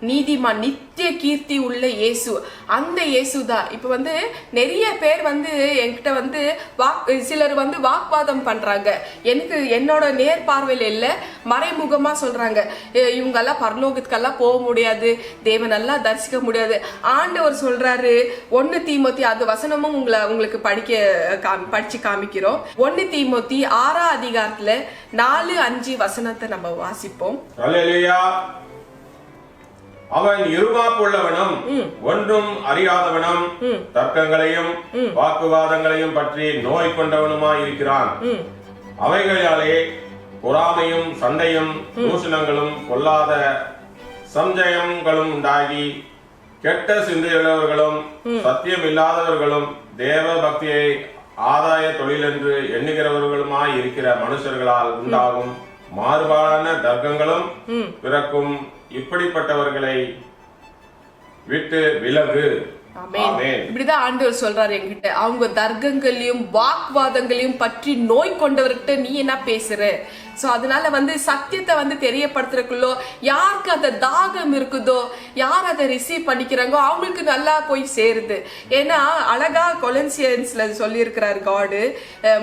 நீதிமான் நித்திய கீர்த்தி உள்ள இயேசு, அந்த இயேசுதான். இப்ப நிறைய பேர் என்கிட்ட சிலர் வாக்குவாதம் பண்றாங்க. என்னோட நேர் பார்வையில இல்ல, மறைமுகமா சொல்றாங்க, இவங்கெல்லாம் பரலோகத்துக்கெல்லாம் போக முடியாது, தேவனெல்லாம் தரிசிக்க முடியாது. ஆண்டவர் சொல்றாரு 1 தீமோத்தி, அது வசனமும் உங்களுக்கு படிச்சு காமிக்கிறோம். 1 தீமோத்தி 6ஆம் அதிகாரத்துல 4-5 நம்ம வாசிப்போம்.
அல்லேலூயா. அவன் இருமாப்புள்ளவனும் ஒன்றும் அறியாதவனும் தர்க்கங்களையும் வாக்குவாதங்களையும் பற்றி நோய் கொண்டவனுமாய் இருக்கிறான். அவைகளாலே பொறாமையும் சண்டையும் தூஷணங்களும் பொல்லாத சஞ்சயங்களும் உண்டாகி கெட்ட சிந்தையுள்ளவர்களும் சத்தியம் இல்லாதவர்களும் தேவ பக்தியை ஆதாய தொழிலென்று எண்ணுகிறவர்களுமாய் இருக்கிற மனுஷர்களால் உண்டாகும் மாறுபாடான தர்க்கங்களும் பிறக்கும். இப்படிப்பட்டவர்களை விட்டு விலகு.
இப்படிதான் ஆண்டவர் சொல்றாரு என்கிட்ட. அவங்க தர்க்கங்களையும் வாக்குவாதங்களையும் பற்றி நோய் கொண்டவர்கிட்ட நீ என்ன பேசுற? சோ அதனால சத்தியத்தை தெரியப்படுத்துறதுக்குள்ளோ யாருக்கு அந்த தாகம் இருக்குதோ, யார் அதை ரிசீவ் பண்ணிக்கிறாங்களோ அவங்களுக்கு நல்லா போய் சேருது. ஏன்னா அழகா கொலோசியன்ஸ்ல சொல்லி இருக்கிறார் காடு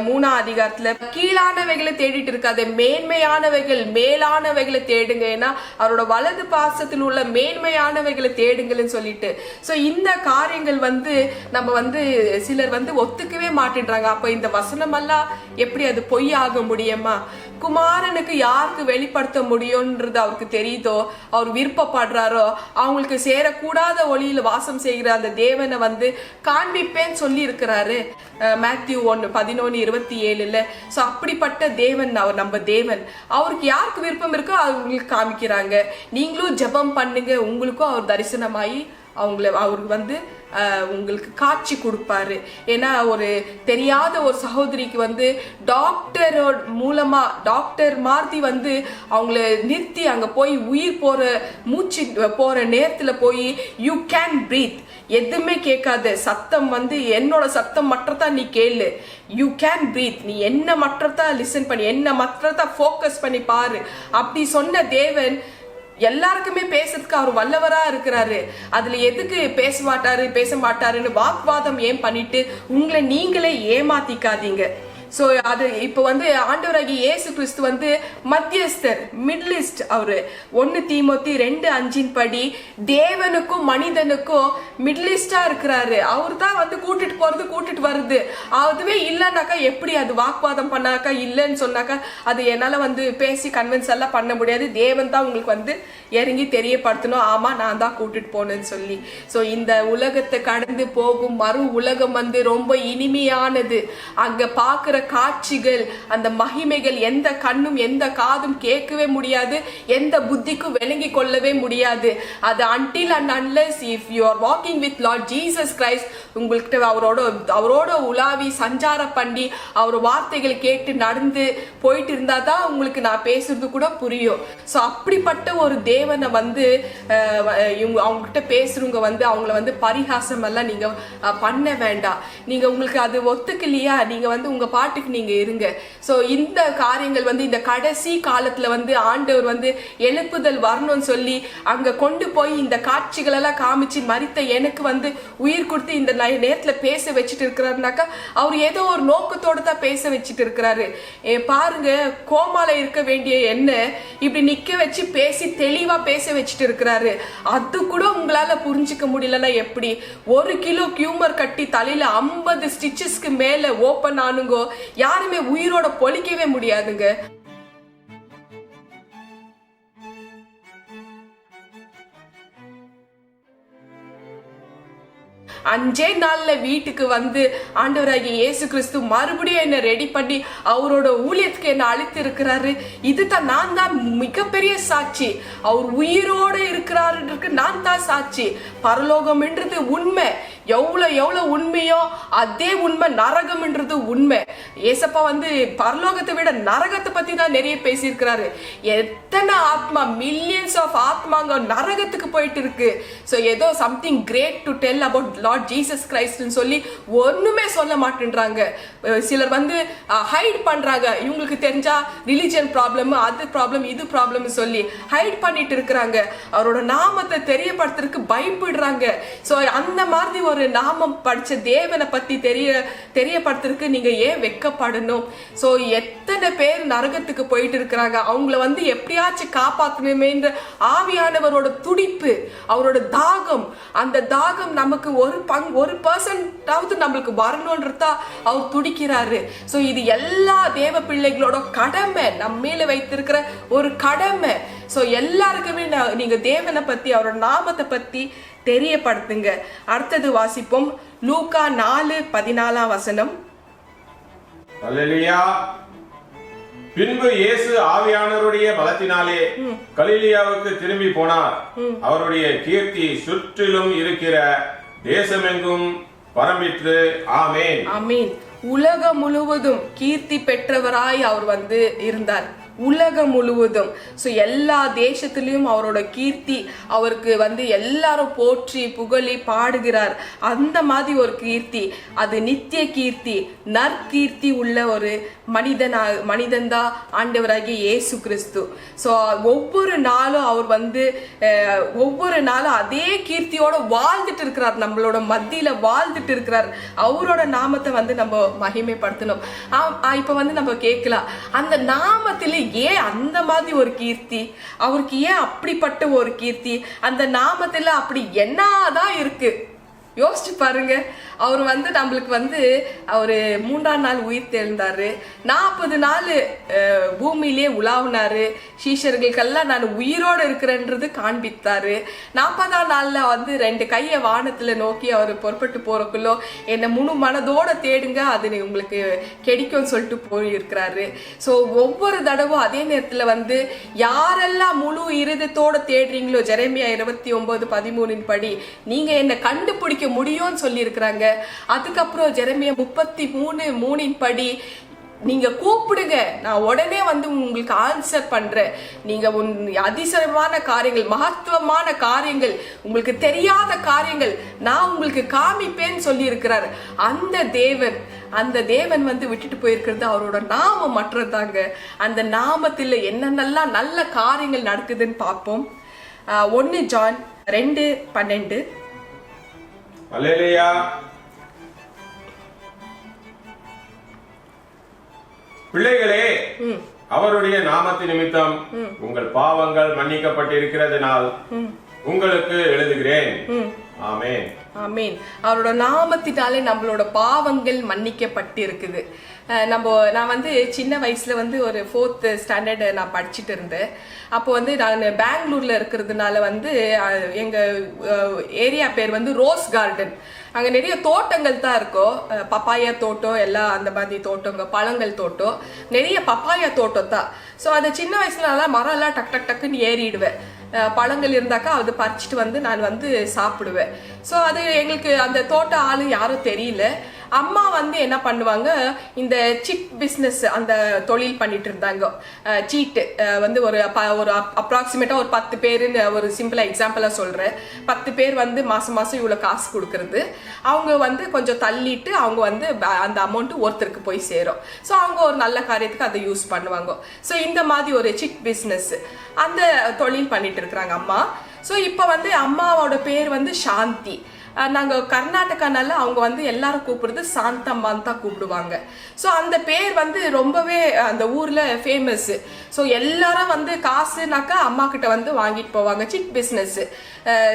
3ஆம் அதிகாரத்துல, கீழானவைகளை தேடிட்டு இருக்காது, மேன்மையானவைகள் மேலானவைகளை தேடுங்க, ஏன்னா அவரோட வலது பாசத்தில் உள்ள மேன்மையானவைகளை தேடுங்கள்னு சொல்லிட்டு. சோ இந்த காரியங்கள் நம்ம சிலர் ஒத்துக்கவே மாட்டேன்றாங்க. அப்ப இந்த வசனம் எல்லாம் எப்படி அது பொய் ஆக முடியுமா? குமாரனுக்கு யாருக்கு வெளிப்படுத்த முடியும்ன்றது அவருக்கு தெரியுதோ, அவர் விருப்பப்படுறாரோ, அவங்களுக்கு சேரக்கூடாத ஒளியில வாசம் செய்கிற அந்த தேவனை காண்பிப்பேன்னு சொல்லி இருக்கிறாரு மேத்யூ 1:11-27. சோ அப்படிப்பட்ட தேவன் அவர், நம்ம தேவன். அவருக்கு யாருக்கு விருப்பம் இருக்கோ அவங்களுக்கு காமிக்கிறாங்க. நீங்களும் ஜெபம் பண்ணுங்க, உங்களுக்கும் அவர் தரிசனமாயி அவருக்கு உங்களுக்கு காட்சி கொடுப்பாரு. ஏன்னா ஒரு தெரியாத ஒரு சகோதரிக்கு டாக்டரோட மூலமா டாக்டர் மார்த்தி அவங்கள நிறுத்தி அங்க போய் உயிர் மூச்சு போற நேரத்துல போய் யூ கேன் பிரீத், எதுவுமே கேட்காத சத்தம் என்னோட சத்தம் மற்றதான் நீ கேளு, யூ கேன் பிரீத், நீ என்ன மற்றதான் லிசன் பண்ணி என்ன மற்றதான் ஃபோக்கஸ் பண்ணி பாரு. அப்படி சொன்ன தேவன் எல்லாருக்குமே பேசுறதுக்கு அவர் வல்லவரா இருக்கிறாரு. அதுல எதுக்கு பேச மாட்டாருன்னு வாக்குவாதம் ஏன் பண்ணிட்டு உங்களை நீங்களே ஏமாத்திக்காதீங்க. சோ அது இப்போ வந்து ஆண்டவராகிய இயேசு கிறிஸ்து வந்து மத்தியஸ்தர், மிட்லிஸ்ட். அவரு 1 தீமோத்தி 2:5 படி தேவனுக்கும் மனிதனுக்கும் மிட்லிஸ்டா இருக்கிறாரு. அவர் தான் வந்து கூட்டிட்டு போறது கூட்டிட்டு வருது. அதுவே இல்லைன்னாக்கா எப்படி அது வாக்குவாதம் பண்ணாக்கா இல்லைன்னு சொன்னாக்கா அது என்னால வந்து பேசி கன்வின்ஸ் எல்லாம் பண்ண முடியாது. தேவன் தான் உங்களுக்கு வந்து இறங்கி தெரியப்படுத்தணும், ஆமா நான் தான் கூட்டிட்டு போனேன்னு சொல்லி. சோ இந்த உலகத்தை கடந்து போகும் மறு உலகம் வந்து ரொம்ப இனிமையானது. அங்க பாக்குற காட்சிகள், அந்த மகிமைகள் எந்த கண்ணும் எந்த காதும் கேட்கவே முடியாது, எந்த புத்திக்கும் விளங்கி கொள்ளவே முடியாது. அது until and unless if you are walking with Lord Jesus Christ, உங்கள்கிட்ட அவரோட உலாவி சஞ்சாரம் பண்ணி அவர் வார்த்தைகளை கேட்டு நடந்து போயிட்டு இருந்தா தான் உங்களுக்கு நான் பேசுறது கூட புரியும். ஸோ அப்படிப்பட்ட ஒரு தேவனை வந்து அவங்க கிட்ட பேசுறவங்க வந்து அவங்கள வந்து பரிகாசம் எல்லாம் நீங்க பண்ண வேண்டாம். நீங்க உங்களுக்கு அது ஒத்துக்கலையா, நீங்க வந்து உங்க பாட்டுக்கு நீங்க இருங்க. ஸோ இந்த காரியங்கள் வந்து இந்த கடைசி காலத்துல வந்து ஆண்டவர் வந்து எழுப்புதல் வரணும்னு சொல்லி அங்க கொண்டு போய் இந்த காட்சிகள் எல்லாம் காமிச்சு மரித்த எனக்கு வந்து உயிர் கொடுத்து இந்த நேரத்துல பேச வச்சுட்டு இருக்கிறாருனாக்கா அவர் ஏதோ ஒரு நோக்கத்தோட தான் பேச வச்சுட்டு இருக்கிறாரு. பாருங்க, கோமால இருக்க வேண்டிய என்ன இப்படி நிக்க வச்சு பேசி தெளிவா பேச வச்சுட்டு இருக்கிறாரு. அது கூட உங்களால புரிஞ்சுக்க முடியலன்னா எப்படி? 1 கிலோ கியூமர் கட்டி தலையில 50 ஸ்டிச்சஸ்க்கு மேல ஓபன் ஆனுங்கோ, யாருமே உயிரோட பொழிக்கவே முடியாதுங்க. 5 நாள்ல வீட்டுக்கு வந்து ஆண்டவராகிய இயேசு கிறிஸ்து மறுபடியும் என்ன ரெடி பண்ணி அவரோட ஊழியத்துக்கு என்ன அழைத்து இருக்கிறாரு. இதுதான் நான் தான் மிகப்பெரிய சாட்சி. அவர் உயிரோடு இருக்கிறாருக்கு நான் தான் சாட்சி. பரலோகம் என்றது உண்மை. எவ்வளவு உண்மையோ அதே உண்மை நரகம் என்றது உண்மை. ஏசப்பா வந்து பரலோகத்தை விட நரகத்தை பத்தி தான் நிறைய பேசியிருக்கிறாரு. எத்தனை ஆத்மா, மில்லியன்ஸ் ஆஃப் ஆத்மாங்க நரகத்துக்கு போயிட்டு இருக்கு. ஸோ ஏதோ something great to tell about Lord Jesus கிரைஸ்ட்னு சொல்லி ஒண்ணுமே சொல்ல மாட்டேன்றாங்க. சிலர் வந்து ஹைட் பண்றாங்க. இவங்களுக்கு தெரிஞ்சா ரிலிஜன் ப்ராப்ளம், அது ப்ராப்ளம், இது ப்ராப்ளம் சொல்லி ஹைட் பண்ணிட்டு இருக்கிறாங்க. அவரோட நாமத்தை தெரியப்படுத்துறதுக்கு பயப்படுறாங்க. ஸோ அந்த மாதிரி ஒரு நாமம் படிச்ச தேவனை பத்தி தெரியப்படுத்துறதுக்கு நீங்க ஏன் வெட்கப்படணும்? சோ எத்தனை பேர் நரகத்துக்கு போயிட்டு இருக்கிறாங்க. அவங்கள வந்து எப்படியாச்சும் காப்பாற்றணுமேன்ற ஆவியானவரோட துடிப்பு, அவரோட தாகம், அந்த தாகம் நமக்கு ஒரு 1% நம்மளுக்கு வரணும்ன்றதா அவர் துடிக்கிறாரு. சோ இது எல்லா தேவ பிள்ளைகளோட கடமை, நம்ம மேல வைத்திருக்கிற ஒரு கடமை. சோ எல்லாருக்குமே நீங்க தேவனை பத்தி அவரோட நாமத்தை பத்தி தெரியப்படுத்துங்க. அடுத்தது வாசிப்போம். லூக்கா 4:14.
அல்லேலூயா. பின்பு இயேசு ஆவியானவருடைய பலத்தினாலே கலிலியாவுக்கு திரும்பி போனார். அவருடைய கீர்த்தி சுற்றிலும் இருக்கிற தேசமெங்கும் பரம்பிற்று. ஆமென். ஆமென்.
உலகம் முழுவதும் கீர்த்தி பெற்றவராய் அவர் வந்து இருந்தார். உலகம் முழுவதும். ஸோ எல்லா தேசத்திலையும் அவரோட கீர்த்தி அவருக்கு வந்து எல்லாரும் போற்றி புகழி பாடுகிறார். அந்த மாதிரி ஒரு கீர்த்தி, அது நித்திய கீர்த்தி, நற்கீர்த்தி உள்ள ஒரு மனிதன் தான் ஆண்டவராகிய இயேசு கிறிஸ்து. ஸோ ஒவ்வொரு நாளும் அவர் வந்து ஒவ்வொரு நாளும் அதே கீர்த்தியோட வாழ்ந்துட்டு இருக்கிறார், நம்மளோட மத்தியில வாழ்ந்துட்டு இருக்கிறார். அவரோட நாமத்தை வந்து நம்ம மகிமைப்படுத்தணும். இப்ப வந்து நம்ம கேட்கலாம், அந்த நாமத்தில ஏன் அந்த மாதிரி ஒரு கீர்த்தி, அவருக்கு ஏன் அப்படிப்பட்ட ஒரு கீர்த்தி, அந்த நாமத்துல அப்படி என்னதான் இருக்கு? யோசிச்சு பாருங்க. அவர் வந்து நம்மளுக்கு வந்து அவரு 3ஆம் நாள் உயிர் தெழுந்தாரு. 40 நாள் பூமியிலே உலாவினாரு. சீஷர்களுக்கெல்லாம் நான் உயிரோடு இருக்கிறேன்றது காண்பித்தாரு. 40ஆம் நாள்ல வந்து 2 கையை வானத்துல நோக்கி அவர் புறப்பட்டு போறக்குள்ளோ என்னை முழு மனதோட தேடுங்க, அது உங்களுக்கு கிடைக்கும்னு சொல்லிட்டு போயிருக்கிறாரு. ஸோ ஒவ்வொரு தடவும் அதே நேரத்துல வந்து யாரெல்லாம் முழு இருதயத்தோட தேடுறீங்களோ, ஜெரேமியா 29:13 படி நீங்க என்னை கண்டுபிடிக்க முடியும்னு சொல்லி இருக்கிறாங்க. அதுக்கப்புறம் ஜெரேமியா 33:3 படி நீங்க கூப்பிடுங்க, நான் உடனே வந்து உங்களுக்கு ஆன்சர் பண்றேன். நீங்க அதிசயமான காரியங்கள், மகத்துவமான காரியங்கள், உங்களுக்கு தெரியாத காரியங்கள் நான் உங்களுக்கு காமிப்பேன்னு சொல்லி இருக்கிறார். அந்த தேவன் வந்து விட்டுட்டு போயிருக்கிறது அவரோட நாமம் மற்றதாங்க. அந்த நாமத்தில் என்னென்னலாம் நல்ல காரியங்கள் நடக்குதுன்னு பார்ப்போம். 1 ஜான் 2:12.
அல்லேலூயா. பிள்ளைகளே, அவருடைய நாமத்து நிமித்தம் உங்கள் பாவங்கள் மன்னிக்கப்பட்டிருக்கிறதுனால் உங்களுக்கு எழுதுகிறேன். ஆமென்.
ஆமீன். அவரோட நாமத்தினாலே நம்மளோட பாவங்கள் மன்னிக்கப்பட்டு இருக்குது. நான் வந்து சின்ன வயசுல வந்து ஒரு 4th ஸ்டாண்டர்ட் நான் படிச்சுட்டு இருந்தேன். அப்போ வந்து நான் பெங்களூர்ல இருக்கிறதுனால வந்து எங்க ஏரியா பேர் வந்து ரோஸ் கார்டன். அங்க நிறைய தோட்டங்கள் தான் இருக்கும். பப்பாயா தோட்டம், எல்லாம் அந்த மாதிரி தோட்டங்க, பழங்கள் தோட்டம், நிறைய பப்பாயா தோட்டம் தான். ஸோ அது சின்ன வயசுல நல்லா மரம் எல்லாம் டக் டக் டக்குன்னு ஏறிடுவேன். பழங்கள் இருந்தாக்கா அது பறிச்சுட்டு வந்து நான் வந்து சாப்பிடுவேன். ஸோ அது எங்களுக்கு அந்த தோட்ட ஆளு யாரும் தெரியல. அம்மா வந்து என்ன பண்ணுவாங்க, இந்த சிட் பிஸ்னஸ் அந்த தொழில் பண்ணிட்டு இருந்தாங்க. சீட்டு வந்து ஒரு அப்ராக்சிமேட்டா ஒரு 10 பேருன்னு ஒரு சிம்பிளா எக்ஸாம்பிளா சொல்றேன். 10 பேர் வந்து மாசம் மாசம் இவ்வளவு காசு கொடுக்கறது. அவங்க வந்து கொஞ்சம் தள்ளிட்டு அவங்க வந்து அந்த அமௌண்ட் ஒருத்தருக்கு போய் சேரும். ஸோ அவங்க ஒரு நல்ல காரியத்துக்கு அதை யூஸ் பண்ணுவாங்க. ஸோ இந்த மாதிரி ஒரு சிட் பிஸ்னஸ் அந்த தொழில் பண்ணிட்டு இருக்கிறாங்க அம்மா. ஸோ இப்போ வந்து அம்மாவோட பேர் வந்து சாந்தி. நாங்கள் கர்நாடகானால அவங்க வந்து எல்லாரும் கூப்பிடுறது சாந்தம்மான்னு தான் கூப்பிடுவாங்க. ஸோ அந்த பேர் வந்து ரொம்பவே அந்த ஊர்ல ஃபேமஸ். ஸோ எல்லாரும் வந்து காசுனாக்கா அம்மா கிட்ட வந்து வாங்கிட்டு போவாங்க. Chit business.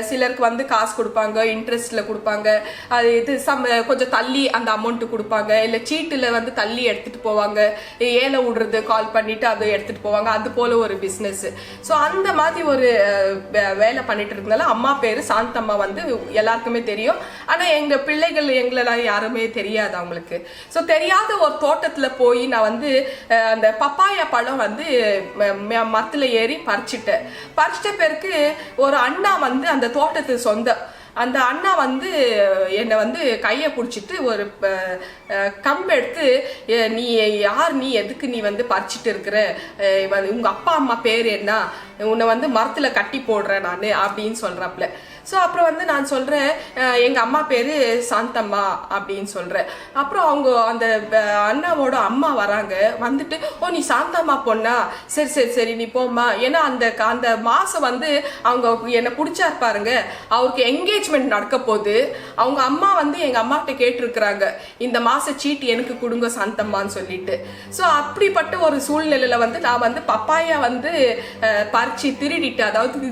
சிலருக்கு வந்து காசு கொடுப்பாங்க, இன்ட்ரெஸ்ட்ல கொடுப்பாங்க. அது இது கொஞ்சம் தள்ளி அந்த அமௌண்ட் கொடுப்பாங்க. இல்லை சீட்டுல வந்து தள்ளி எடுத்துட்டு போவாங்க. ஏழை விடுறது கால் பண்ணிட்டு அதை எடுத்துட்டு போவாங்க. அது போல ஒரு பிஸ்னஸ். ஸோ அந்த மாதிரி ஒரு வேலை பண்ணிட்டு இருக்கனால அம்மா பேரு சாந்தம்மா வந்து எல்லாருக்குமே தெரியும். ஆனா எங்க பிள்ளைகள் எங்களெல்லாம் யாருமே தெரியாது அவங்களுக்கு. ஸோ தெரியாத ஒரு தோட்டத்துல போய் நான் வந்து அந்த பப்பாயா பழம் வந்து மரத்துல ஏறி பறிச்சிட்ட பிறகு ஒரு அண்ணா வந்து அந்த தோட்டத்துக்கு சொந்தம். அந்த அண்ணா வந்து என்னை வந்து கையை பிடிச்சிட்டு ஒரு கம்பு எடுத்து, நீ யார், நீ எதுக்கு நீ வந்து பறிச்சிட்டு இருக்கிற, உங்க அப்பா அம்மா பேர் என்ன, உன்னை வந்து மரத்துல கட்டி போடுறேன் நான் அப்படின்னு சொல்றாப்ல. ஸோ அப்புறம் வந்து நான் சொல்றேன், எங்க அம்மா பேரு சாந்தம்மா அப்படின்னு சொல்றேன். அப்புறம் அவங்க அந்த அண்ணாவோட அம்மா வராங்க. வந்துட்டு, ஓ நீ சாந்தம்மா பொண்ணா, சரி சரி சரி நீ போம்மா. ஏன்னா அந்த மாசம் வந்து அவங்க என்னை பிடிச்சா இருப்பாருங்க, அவருக்கு என்கேஜ்மெண்ட் நடக்க போகுது. அவங்க அம்மா வந்து எங்க அம்மா கிட்ட கேட்டிருக்கிறாங்க, இந்த மாச சீட்டு எனக்கு கொடுங்க சாந்தம்மான்னு சொல்லிட்டு. ஸோ அப்படிப்பட்ட ஒரு சூழ்நிலையில வந்து நான் வந்து பப்பாயா வந்து பறிச்சு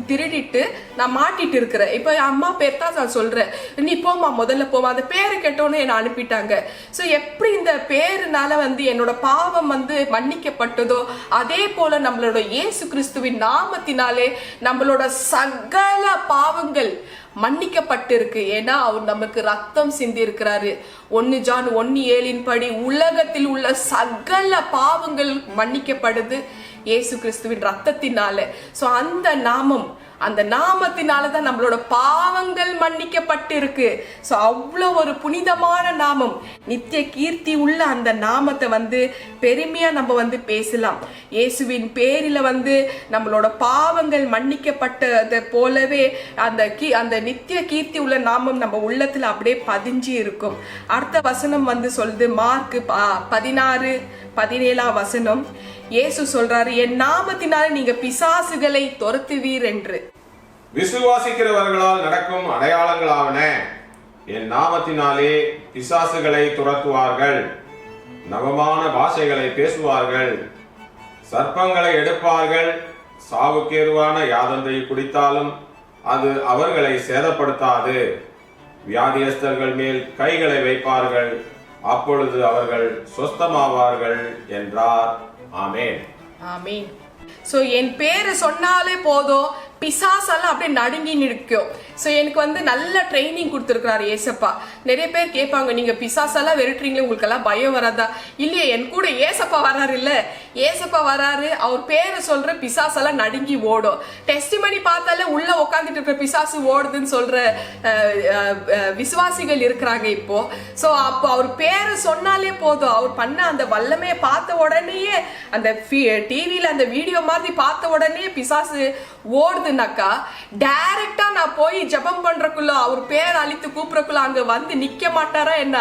திருடிட்டு நான் மாட்டிட்டு இருக்கிறேன். இப்ப அம்மா பேர் தான் நான் சொல்றேன், நீ போமா, முதல்ல போமா. அந்த பேரு கேட்டோன்னு என்ன அனுப்பிட்டாங்க. சோ எப்படி இந்த பேருனால வந்து என்னோட பாவம் வந்து மன்னிக்கப்பட்டதோ, அதே போல நம்மளோட இயேசு கிறிஸ்துவின் நாமத்தினாலே நம்மளோட சகல பாவங்கள் மன்னிக்கப்பட்டிருக்கு. ஏன்னா அவர் நமக்கு ரத்தம் சிந்தி இருக்கிறாரு. 1 ஜான் 1:7 படி உலகத்தில் உள்ள சகல பாவங்கள் மன்னிக்கப்படுது இயேசு கிறிஸ்துவின் ரத்தத்தினால. சோ அந்த நாமத்தினாலதான் நம்மளோட பாவங்கள் மன்னிக்கப்பட்டு இருக்கு. சோ அவ்வளவு ஒரு புனிதமான நாமம், நித்திய கீர்த்தி உள்ள அந்த நாமத்தை வந்து பெருமையா நம்ம வந்து பேசலாம். இயேசுவின் பேரில வந்து நம்மளோட பாவங்கள் மன்னிக்கப்பட்டதை போலவே அந்த நித்திய கீர்த்தி உள்ள நாமம் நம்ம உள்ளத்துல அப்படியே பதிஞ்சு இருக்கும். அடுத்த வசனம் வந்து சொல்லுது, மார்க் 16:17 வசனம். இயேசு சொல்றாரு, என் நாமத்தினால நீங்க பிசாசுகளை துரத்துவீர் என்று.
விசுவாசிக்கிறவர்களால் நடக்கும் அடையாளங்களாவன, என் நாமத்தினாலே பிசாசுகளை துரத்துவார்கள், நவமான பாஷைகளை பேசுவார்கள், சர்ப்பங்களை எடுப்பார்கள், சாவுக்கேதுவான யாதொன்றை குடித்தாலும் அது அவர்களை சேதப்படுத்தாது, வியாதியஸ்தர்கள் மேல் கைகளை வைப்பார்கள், அப்பொழுது அவர்கள் சொஸ்தமாவார்கள் என்றார். ஆமென்.
ஆமென். சோ என் பேரு சொன்னாலே போதும், பிசாசெல்லாம் அப்படியே நடுங்கி நிற்கும். ஸோ எனக்கு வந்து நல்ல ட்ரைனிங் கொடுத்துருக்கிறாரு ஏசப்பா. நிறைய பேர் கேட்பாங்க, நீங்க பிசாசெல்லாம் வெறுட்டுறீங்களே, உங்களுக்கு எல்லாம் பயம் வராதா? இல்லையே, என் கூட ஏசப்பா வராரு. இல்ல, ஏசப்பா வராரு, அவர் பேரை சொல்ற பிசாசெல்லாம் நடுங்கி ஓடும். டெஸ்டிமனி பார்த்தாலே உள்ள உட்காந்துட்டு இருக்கிற பிசாசு ஓடுதுன்னு சொல்ற விசுவாசிகள் இருக்கிறாங்க இப்போ. ஸோ அப்போ அவர் பேரை சொன்னாலே போதும், அவர் பண்ண அந்த வல்லமையை பார்த்த உடனேயே, அந்த டிவியில அந்த வீடியோ மாதிரி பார்த்த உடனே பிசாசு ஓடுதுனாக்கா, டைரக்டா நான் போய் ஜெபம் பண்றக்குள்ள, அவர் பேர் அழித்து கூப்பிடக்குள்ள அங்க வந்து நிக்க மாட்டாரா என்ன?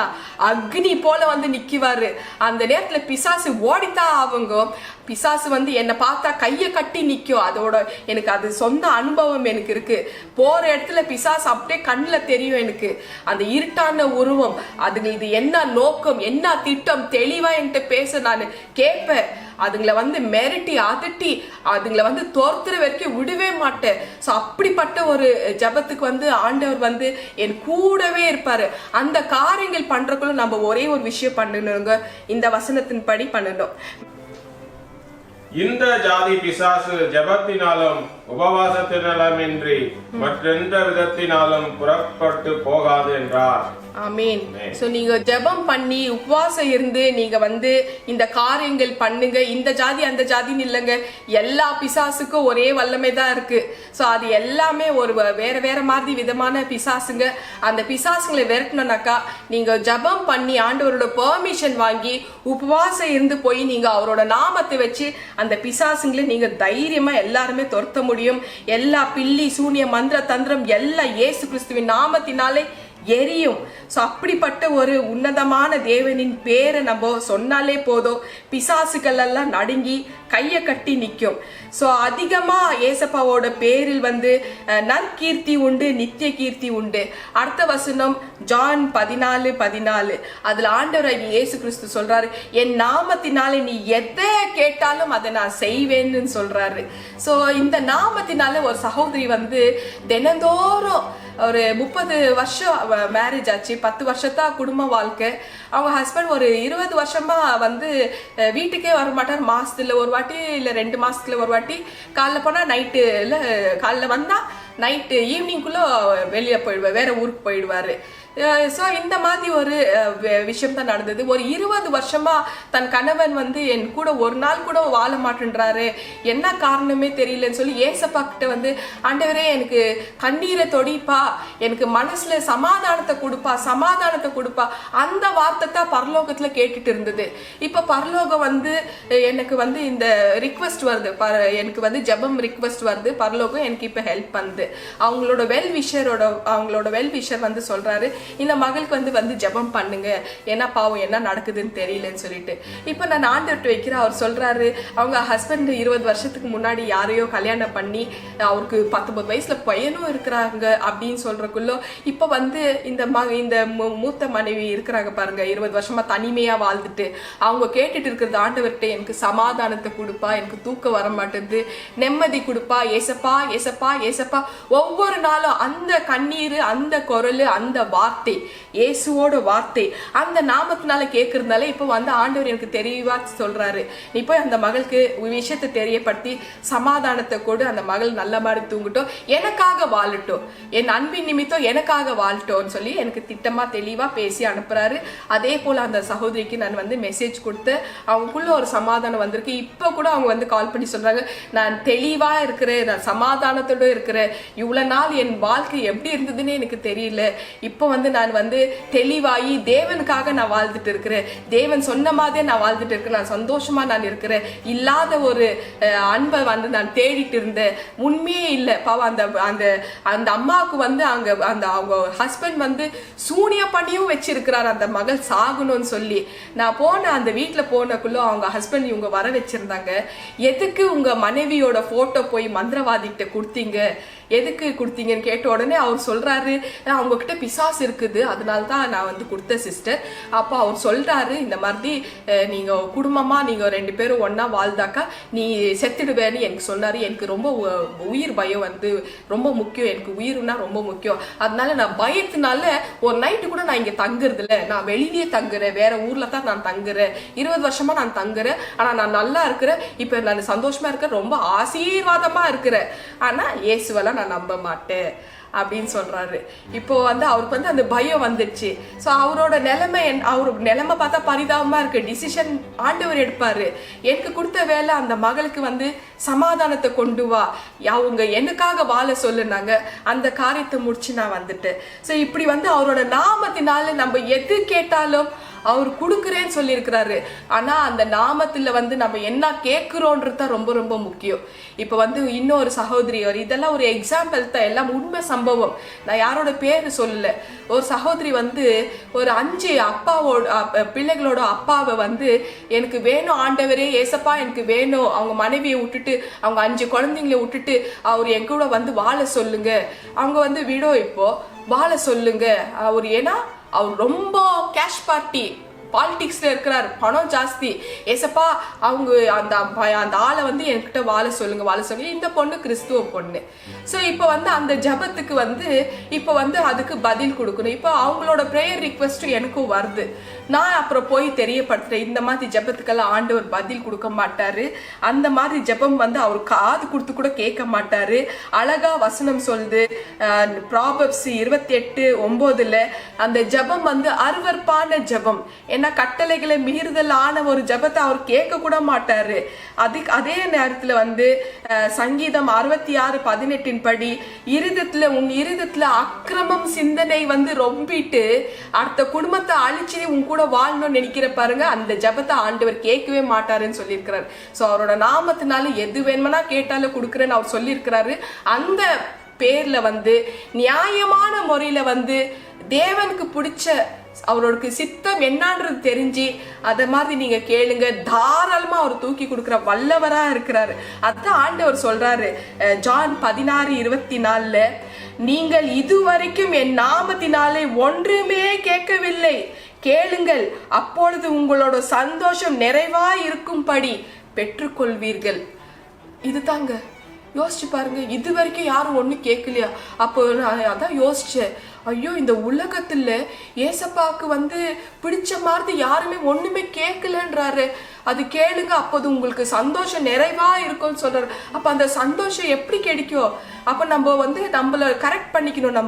அக்னி போல வந்து நிக்குவாரு. அந்த நேரத்துல பிசாசு ஓடித்தான் அவங்க. போதும் பிசாசு வந்து என்னை பார்த்தா கையை கட்டி நிற்கும். அதோட எனக்கு அது சொந்த அனுபவம் எனக்கு இருக்கு. போற இடத்துல பிசாசு அப்படியே கண்ணில் தெரியும் எனக்கு, அந்த இருட்டான உருவம். அதுங்க இது என்ன நோக்கம், என்ன திட்டம் தெளிவா என்கிட்ட பேச நான் கேட்பேன். அதுங்களை வந்து மிரட்டி அதட்டி அதுங்களை வந்து தோர்த்துற வரைக்கும் விடவே மாட்டேன். ஸோ அப்படிப்பட்ட ஒரு ஜபத்துக்கு வந்து ஆண்டவர் வந்து என் கூடவே இருப்பாரு. அந்த காரியங்கள் பண்றதுக்குள்ள நம்ம ஒரே ஒரு விஷயம் பண்ணணுங்க, இந்த வசனத்தின் படி பண்ணணும்.
இந்த ஜாதி பிசாசு ஜபத்தினாலும் உபவாசத்தினாலுமின்றி மற்றெந்த விதத்தினாலும் புறப்பட்டு போகாது என்றார்.
ஆமீன். சோ நீங்க ஜெபம் பண்ணி உபவாசம் இருந்து நீங்க வந்து இந்த காரியங்கள் பண்ணுங்க. இந்த ஜாதி அந்த ஜாதின்னு இல்லைங்க, எல்லா பிசாசுக்கும் ஒரே வல்லமை தான் இருக்கு. சோ அது எல்லாமே ஒரு வேற வேற மாதிரி விதமான பிசாசுங்க. அந்த பிசாசுங்களை விரட்டணும்னாக்கா நீங்க ஜெபம் பண்ணி ஆண்டவரோட பெர்மிஷன் வாங்கி உபவாசம் இருந்து போய் நீங்க அவரோட நாமத்தை வச்சு அந்த பிசாசுங்களை நீங்க தைரியமா எல்லாருமே துரத்த முடியும். எல்லா பில்லி சூனிய மந்திர தந்திரம் எல்லாம் இயேசு கிறிஸ்துவின் நாமத்தினாலே எரியும். ஸோ அப்படிப்பட்ட ஒரு உன்னதமான தேவனின் பேரை நம்ம சொன்னாலே போதும், பிசாசுகள் எல்லாம் நடுங்கி கையை கட்டி நிற்கும். ஸோ அதிகமா ஏசப்பாவோட பேரில் வந்து நற்கீர்த்தி உண்டு, நித்திய கீர்த்தி உண்டு. அடுத்த வசனம் ஜான் 14:14. அதுல ஆண்டவர் இயேசு கிறிஸ்து சொல்றாரு, என் நாமத்தினாலே நீ எதை கேட்டாலும் அதை நான் செய்வேன்னு சொல்றாரு. ஸோ இந்த நாமத்தினால ஒரு சகோதரி வந்து தினந்தோறும் ஒரு 30 வருஷம் மேரேஜ் ஆச்சு, 10 வருஷத்தா குடும்ப வாழ்க்கை. அவங்க ஹஸ்பண்ட் ஒரு 20 வருஷமா வந்து வீட்டுக்கே வர மாட்டார். மாசத்துல ஒரு வாட்டி இல்ல 2 மாசத்துல ஒரு வாட்டி காலைல போனா நைட்டு இல்ல காலைல வந்தா நைட்டு ஈவினிங்குள்ள வெளியே போயிடுவார், வேற ஊருக்கு போயிடுவாரு. ஸோ இந்த மாதிரி ஒரு விஷயம் தான் நடந்தது. ஒரு 20 வருஷமா தன் கணவன் வந்து என் கூட ஒரு நாள் கூட வாழ மாட்டேன்றாரு, என்ன காரணமே தெரியலன்னு சொல்லி ஏசப்பா கிட்ட வந்து ஆண்டவரே எனக்கு கண்ணீரை தொடிப்பா, எனக்கு மனசுல சமாதானத்தை கொடுப்பா, சமாதானத்தை கொடுப்பா, அந்த வார்த்தை தான் பரலோகத்துல கேட்டுட்டு இருந்தது. இப்ப பரலோகம் வந்து எனக்கு வந்து இந்த ரிக்வெஸ்ட் வருது, எனக்கு வந்து ஜெபம் ரிக்வெஸ்ட் வருது, பரலோகம் எனக்கு இப்ப ஹெல்ப் பண்ணுது. அவங்களோட வெல் விஷர் வந்து சொல்றாரு, இந்த மகளுக்கு வந்து ஜெபம் பண்ணுங்க, ஏன்னா பாவம் என்ன நடக்குதுன்னு தெரியலன்னு சொல்லிட்டு. இப்ப நான் ஆண்டவர்கிட்ட வைக்கிறேன். அவர் சொல்றாரு, அவங்க ஹஸ்பண்ட் 20 வருஷத்துக்கு முன்னாடி யாரையோ கல்யாணம் பண்ணி அவருக்கு 19 வயசுல பையனும் இருக்கிறாங்க அப்படின்னு சொல்றக்குள்ள இப்ப வந்து இந்த மூத்த மனைவி இருக்கிறாங்க பாருங்க, 20 வருஷமா தனிமையா வாழ்ந்துட்டு அவங்க கேட்டுட்டு இருக்கிறது, ஆண்டவர்கிட்ட எனக்கு சமாதானத்தை கொடுப்பா, எனக்கு தூக்கம் வர மாட்டேங்குது, நிம்மதி கொடுப்பா, ஏசப்பா ஏசப்பா ஏசப்பா. ஒவ்வொரு நாளும் அந்த கண்ணீர், அந்த குரல், அந்த வார்த்தை, இயேசுவோட வார்த்தை, அந்த நாமத்தினால கேட்கறதுனால இப்ப வந்து ஆண்டவர் எனக்கு தெரியவா சொல்றாரு, நீ போய் அந்த மகளுக்கு விஷயத்தை தெரியப்படுத்தி சமாதானத்தை கொடு, அந்த மகள் நல்ல மாதிரி தூங்கட்டும், எனக்காக வாழட்டும், என் அன்பின் நிமித்தம் எனக்காக வாழட்டோம்னு சொல்லி எனக்கு திட்டமா தெளிவா பேசி அனுப்புறாரு. அதே போல அந்த சகோதரிக்கு நான் வந்து மெசேஜ் கொடுத்து அவங்களுக்குள்ள ஒரு சமாதானம் வந்திருக்கு. இப்ப கூட அவங்க வந்து கால் பண்ணி சொல்றாங்க, நான் தெளிவா இருக்கிறேன், நான் சமாதானத்தோட இருக்கிறேன், இவ்வளவு நாள் என் வாழ்க்கை எப்படி இருந்ததுன்னு எனக்கு தெரியல, இப்போ வந்து நான் வந்து தெளிவாயி தேவனுக்காக நான் வாழ்ந்துட்டு இருக்கிறேன், தேவன் சொன்ன மாதிரியே நான் வாழ்ந்துட்டு இருக்கிறேன், நான் சந்தோஷமா நான் இருக்கிறேன், இல்லாத ஒரு அன்பை வந்து நான் தேடிட்டு இருந்தேன், உண்மையே இல்லை பாவம். அந்த அம்மாவுக்கு வந்து அவங்க ஹஸ்பண்ட் வந்து சூனிய பண்ணியும் வச்சிருக்கிறார் அந்த மகள் சாகணும்னு சொல்லி. நான் போன அந்த வீட்டுல போனக்குள்ள அவங்க ஹஸ்பண்ட் இவங்க வர வச்சிருந்தாங்க, எதுக்கு உங்க மனைவியோட போட்டோ போய் மந்திரவாதிகிட்ட கொடுத்தீங்க, எதுக்கு கொடுத்தீங்கன்னு கேட்ட உடனே அவர் சொல்றாரு, அவங்க கிட்ட பிசாசு இருக்குது, அதனால தான் நான் வந்து கொடுத்த சிஸ்டர். அப்போ அவர் சொல்றாரு, இந்த மாதிரி நீங்க குடும்பமா நீங்க 2 பேரும் ஒன்னா வாழ்ந்தாக்கா நீ செத்துடுவேன்னு எனக்கு சொன்னாரு. எனக்கு ரொம்ப உயிர் பயம் வந்து ரொம்ப முக்கியம், எனக்கு உயிர்னா ரொம்ப முக்கியம், அதனால நான் பயத்தினால ஒரு நைட்டு கூட நான் இங்க தங்குறது இல்லை, நான் வெளியே தங்குறேன், வேற ஊர்ல தான் நான் தங்குறேன், 20 வருஷமா நான் தங்குறேன், ஆனா நான் நல்லா இருக்கிறேன், இப்ப நான் சந்தோஷமா இருக்கிறேன், ரொம்ப ஆசீர்வாதமா இருக்கிறேன், ஆனா இயேசுவெல்லாம் நான் நம்ப மாட்டேன் அப்படின்னு சொல்றாரு. இப்போ வந்து அவருக்கு வந்து அந்த பயம் வந்துடுச்சு. ஸோ அவரோட நிலைமை பார்த்தா பரிதாபமா இருக்கு. டிசிஷன் ஆண்டவர் எடுப்பாரு. எனக்கு கொடுத்த வேலை அந்த மகளுக்கு வந்து சமாதானத்தை கொண்டு வா, அவங்க எனக்காக வாழ சொல்லுனாங்க, அந்த காரியத்தை முடிச்சு நான் வந்துட்டேன். ஸோ இப்படி வந்து அவரோட நாமத்தினால நம்ம எது கேட்டாலும் அவர் கொடுக்குறேன்னு சொல்லியிருக்கிறாரு. ஆனா அந்த நாமத்துல வந்து நம்ம என்ன கேட்கிறோன்றது தான் ரொம்ப ரொம்ப முக்கியம். இப்ப வந்து இன்னொரு சகோதரி, இதெல்லாம் ஒரு எக்ஸாம்பிள் தான், எல்லாம் உண்மை சம்பவம், நான் யாரோட பேரு சொல்லல. ஒரு சகோதரி வந்து ஒரு 5 பிள்ளைகளோட அப்பாவை வந்து எனக்கு வேணும் ஆண்டவரே ஏசப்பா எனக்கு வேணும், அவங்க மனைவியை விட்டுட்டு அவங்க 5 குழந்தைங்களை விட்டுட்டு அவர் என் கூட வந்து வாழ சொல்லுங்க, அவங்க வந்து விடோ இப்போ வாழ சொல்லுங்க அவர், ஏன்னா அவர் ரொம்ப கேஷ் பார்ட்டி பாலிடிக்ஸ்ல இருக்கிறார், பணம் ஜாஸ்தி, ஏசப்பா அவங்க அந்த ஆளை வந்து என்கிட்ட வாழ சொல்லுங்க. இந்த பொண்ணு கிறிஸ்துவ பொண்ணு. ஸோ இப்போ வந்து அந்த ஜபத்துக்கு வந்து இப்போ வந்து அதுக்கு பதில் கொடுக்கணும். இப்போ அவங்களோட ப்ரேயர் ரிக்வெஸ்ட் எனக்கும் வருது, நான் அப்புறம் போய் தெரியப்படுத்துறேன், இந்த மாதிரி ஜபத்துக்கெல்லாம் ஆண்டவர் பதில் கொடுக்க மாட்டாரு, அந்த மாதிரி ஜபம் வந்து அவர் காது கொடுத்து கூட கேட்க மாட்டாரு. அழகா வசனம் சொல்லுது ப்ராபர்ப்ஸ் 28:9 அந்த ஜபம் வந்து அருவருப்பான ஜபம், ஏன்னா கட்டளைகளை மீறுதலான ஒரு ஜபத்தை அவர் கேட்க கூட மாட்டாரு. அதே நேரத்துல வந்து சங்கீதம் 66:18 படி உன் இருதத்துல அக்கிரமம் சிந்தனை வந்து ரொம்பிட்டு அடுத்த குடும்பத்தை அழிச்சு உன் கூட வாழணும்னு நினைக்கிற பாருங்க, அந்த ஜபத்தை ஆண்டவர் கேட்கவே மாட்டாருன்னு சொல்லியிருக்கிறாரு. சோ அவரோட நாமத்தினால எது வேணும்னா கேட்டாலும் கொடுக்குறேன்னு அவர் சொல்லியிருக்கிறாரு. அந்த பேர்ல வந்து நியாயமான முறையில வந்து தேவனுக்கு பிடிச்ச அவரோட சித்தம் என்னன்றது தெரிஞ்சு அத மாதிரி நீங்க கேளுங்க, தாராளமா அவர் தூக்கி கொடுக்கிற வல்லவரா இருக்கிறாரு. அதான் ஆண்டவர் சொல்றாரு ஜான் 16:24 நீங்கள் இதுவரைக்கும் என் நாமத்தினாலே ஒன்றுமே கேட்கவில்லை, கேளுங்கள் அப்பொழுது உங்களோட சந்தோஷம் நிறைவா இருக்கும்படி பெற்றுக்கொள்வீர்கள். இதுதாங்க, யோசிச்சு பாருங்க, இது வரைக்கும் யாரும் ஒண்ணு கேட்கலையா? அப்போ அதான் யோசிச்சேன், ஐயோ இந்த உலகத்துல ஏசப்பாக்கு வந்து பிடிச்ச மாதிரி யாருமே ஒண்ணுமே கேட்கலன்றாரு. அது கேளுங்க அப்போது உங்களுக்கு சந்தோஷம் நிறைவா இருக்கும்னு சொல்றாரு. அப்ப அந்த சந்தோஷம் எப்படி கிடைக்கும்? அப்ப நம்ம வந்து நம்மள கரெக்ட் பண்ணிக்கணும்.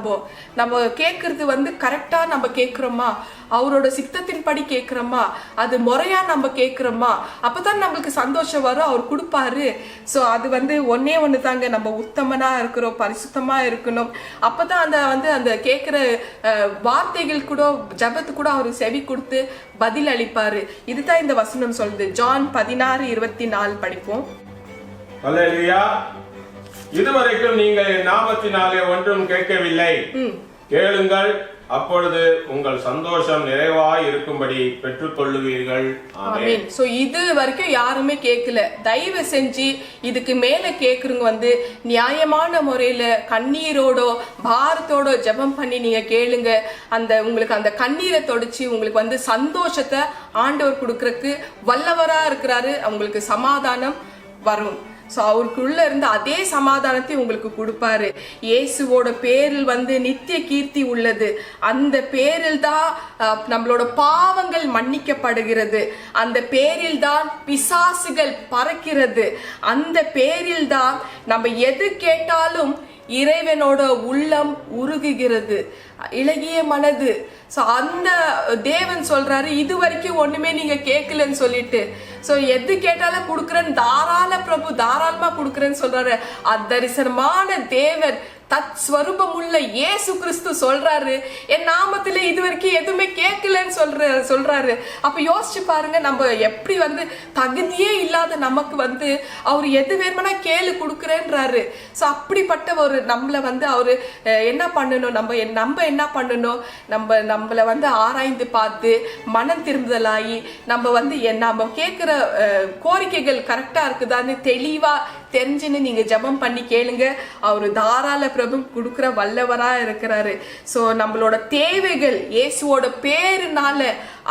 நம்ம கேட்கறது வந்து கரெக்டா நம்ம கேட்கிறோமா, அவரோட சித்தத்தின் படி கேட்கிறோமா, அது முறையா நம்ம கேட்கிறோமா, அப்பதான் நம்மளுக்கு சந்தோஷம் வரும், அவர் கொடுப்பாரு. சோ அது வந்து ஒன்னே ஒண்ணு தாங்க, நம்ம உத்தமனா இருக்கிறோம், பரிசுத்தமா இருக்கணும். அப்பதான் அந்த கேட்கிற வார்த்தைகள் கூட ஜபத்து கூட அவரு செவி கொடுத்து பதில் அளிப்பாரு. இதுதான் இந்த வசனம் சொல்லுது. ஜான் 16:24 படிப்போம்.
அல்லேலூயா. இதுவரைக்கும் நீங்கள் என் நாமத்தினாலே ஒன்றும் கேட்கவில்லை, கேளுங்கள் அப்பொழுது உங்கள் சந்தோஷம் நிறைவாய் இருக்கும்படி பெற்றுக்கொள்ளுவீர்கள். ஆமென்.
சோ இது வரைக்கும் யாருமே கேட்கல. தயவு செஞ்சு இதுக்கு மேல கேக்குறவங்க வந்து நியாயமான முறையில கண்ணீரோட பாரத்தோட ஜெபம் பண்ணி நீங்க கேளுங்க. உங்களுக்கு அந்த கண்ணீரை தொடச்சு உங்களுக்கு வந்து சந்தோஷத்தை ஆண்டவர் கொடுக்கறதுக்கு வல்லவரா இருக்கிறாரு. உங்களுக்கு சமாதானம் வரும். ஸோ அவருக்குள்ள இருந்து அதே சமாதானத்தை உங்களுக்கு கொடுப்பாரு. இயேசுவோட பேரில் வந்து நித்திய கீர்த்தி உள்ளது. அந்த பேரில் தான் நம்மளோட பாவங்கள் மன்னிக்கப்படுகிறது. அந்த பேரில் தான் பிசாசுகள் பறக்கிறது. அந்த பேரில் தான் நம்ம எது கேட்டாலும் இறைவனோட உள்ளம் உருகுகிறது, இளகிய மனது. சோ அந்த தேவன் சொல்றாரு இது வரைக்கும் ஒண்ணுமே நீங்க கேட்கலன்னு சொல்லிட்டு, சோ எது கேட்டாலும் கொடுக்குறேன்னு தாராள பிரபு தாராளமா கொடுக்குறேன்னு சொல்றாரு. அத்தரிசனமான தேவன் தத்ஸ்வரூபம் உள்ள இயேசு கிறிஸ்து சொல்றாரு, என் நாமத்துல இது வரைக்கும் எதுவுமே கேட்கலன்னு சொல்றாரு. அப்ப யோசிச்சு பாருங்க, நம்ம எப்படி வந்து தகுதியே இல்லாத நமக்கு வந்து அவர் எது வேணும்னா கேளு கொடுக்குறேன்றாரு. சோ அப்படிப்பட்ட ஒரு நம்மள வந்து அவரு என்ன பண்ணணும், நம்ம என்ன பண்ணணும், நம்மள வந்து ஆராய்ந்து பார்த்து மனம் திரும்புதலாகி நம்ம வந்து நம்ம கேட்கிற கோரிக்கைகள் கரெக்டா இருக்குதான்னு தெளிவா தெரிஞ்சுன்னு நீங்க ஜெபம் பண்ணி கேளுங்க. அவரு தாராள பிரபு கொடுக்கிற வல்லவரா இருக்கிறாரு. சோ நம்மளோட தேவைகள் இயேசுவோட பேருனால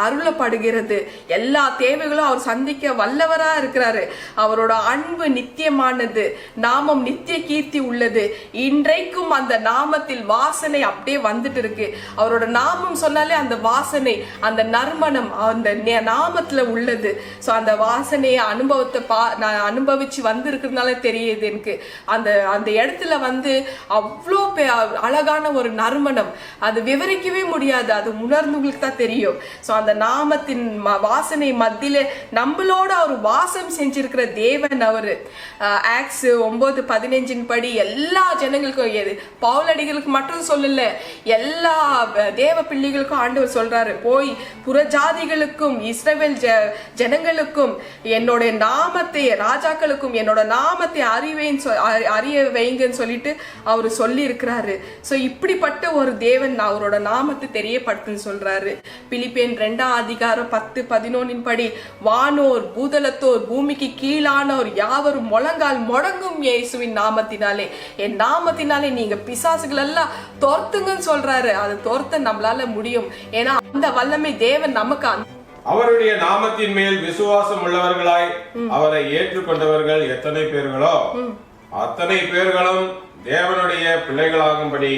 அருளப்படுகிறது. எல்லா தேவைகளும் அவர் சந்திக்க வல்லவரா இருக்கிறாரு. அவரோட அன்பு நித்தியமானது, நாமம் நித்திய கீர்த்தி உள்ளது. இன்றைக்கும் அந்த நாமத்தில் வாசனை அப்படியே வந்துட்டு இருக்கு. அவரோட நாமம் சொன்னாலே அந்த வாசனை, அந்த நறுமணம் அந்த நாமத்துல உள்ளது. சோ அந்த வாசனைய அனுபவிச்சு வந்து இருக்கிறதுனால வாசிக்கிறதுனால தெரியுது எனக்கு. அந்த அந்த இடத்துல வந்து அவ்வளோ அழகான ஒரு நறுமணம், அது விவரிக்கவே முடியாது, அது உணர்ந்தவங்களுக்கு தான் தெரியும். ஸோ அந்த நாமத்தின் வாசனை மத்தியில நம்மளோட அவர் வாசம் செஞ்சிருக்கிற தேவன் அவரு. ஆக்ஸ் 9:15 படி எல்லா ஜனங்களுக்கும், பவுலடிகளுக்கு மட்டும் சொல்லல, எல்லா தேவ பிள்ளைகளுக்கும் ஆண்டவர் சொல்றாரு, போய் புறஜாதிகளுக்கும் இஸ்ரவேல் ஜனங்களுக்கும் என்னோட நாமத்தை, ராஜாக்களுக்கும் என்னோட நாமத்தை அறிய வைங்கன்னு சொல்லிட்டு அவரு சொல்லி இருக்கிறாரு. ஸோ இப்படிப்பட்ட ஒரு தேவன் அவரோட நாமத்தை தெரியப்படுத்துன்னு சொல்றாரு. பிலிப்பியன் 2:10-11 படி, வானோர் பூதலத்தோர் பூமிக்கு கீழானோர் யாவரும் முழங்கால் முடங்கும் இயேசுவின் நாமத்தினாலே, என் நாமத்தினாலே நீங்க பிசாசுகள் எல்லாம் துரத்துங்கன்னு சொல்றாரு. அது துரத்த நம்மளால முடியும், ஏன்னா அந்த வல்லமை தேவன் நமக்கு.
அவருடைய நாமத்தின் மேல் விசுவாசம் உள்ளவர்களாய் அவரை ஏற்றுக்கொண்டவர்கள் எத்தனை பேர்களோ அத்தனை பேர்களும் தேவனுடைய பிள்ளைகளாகும்படி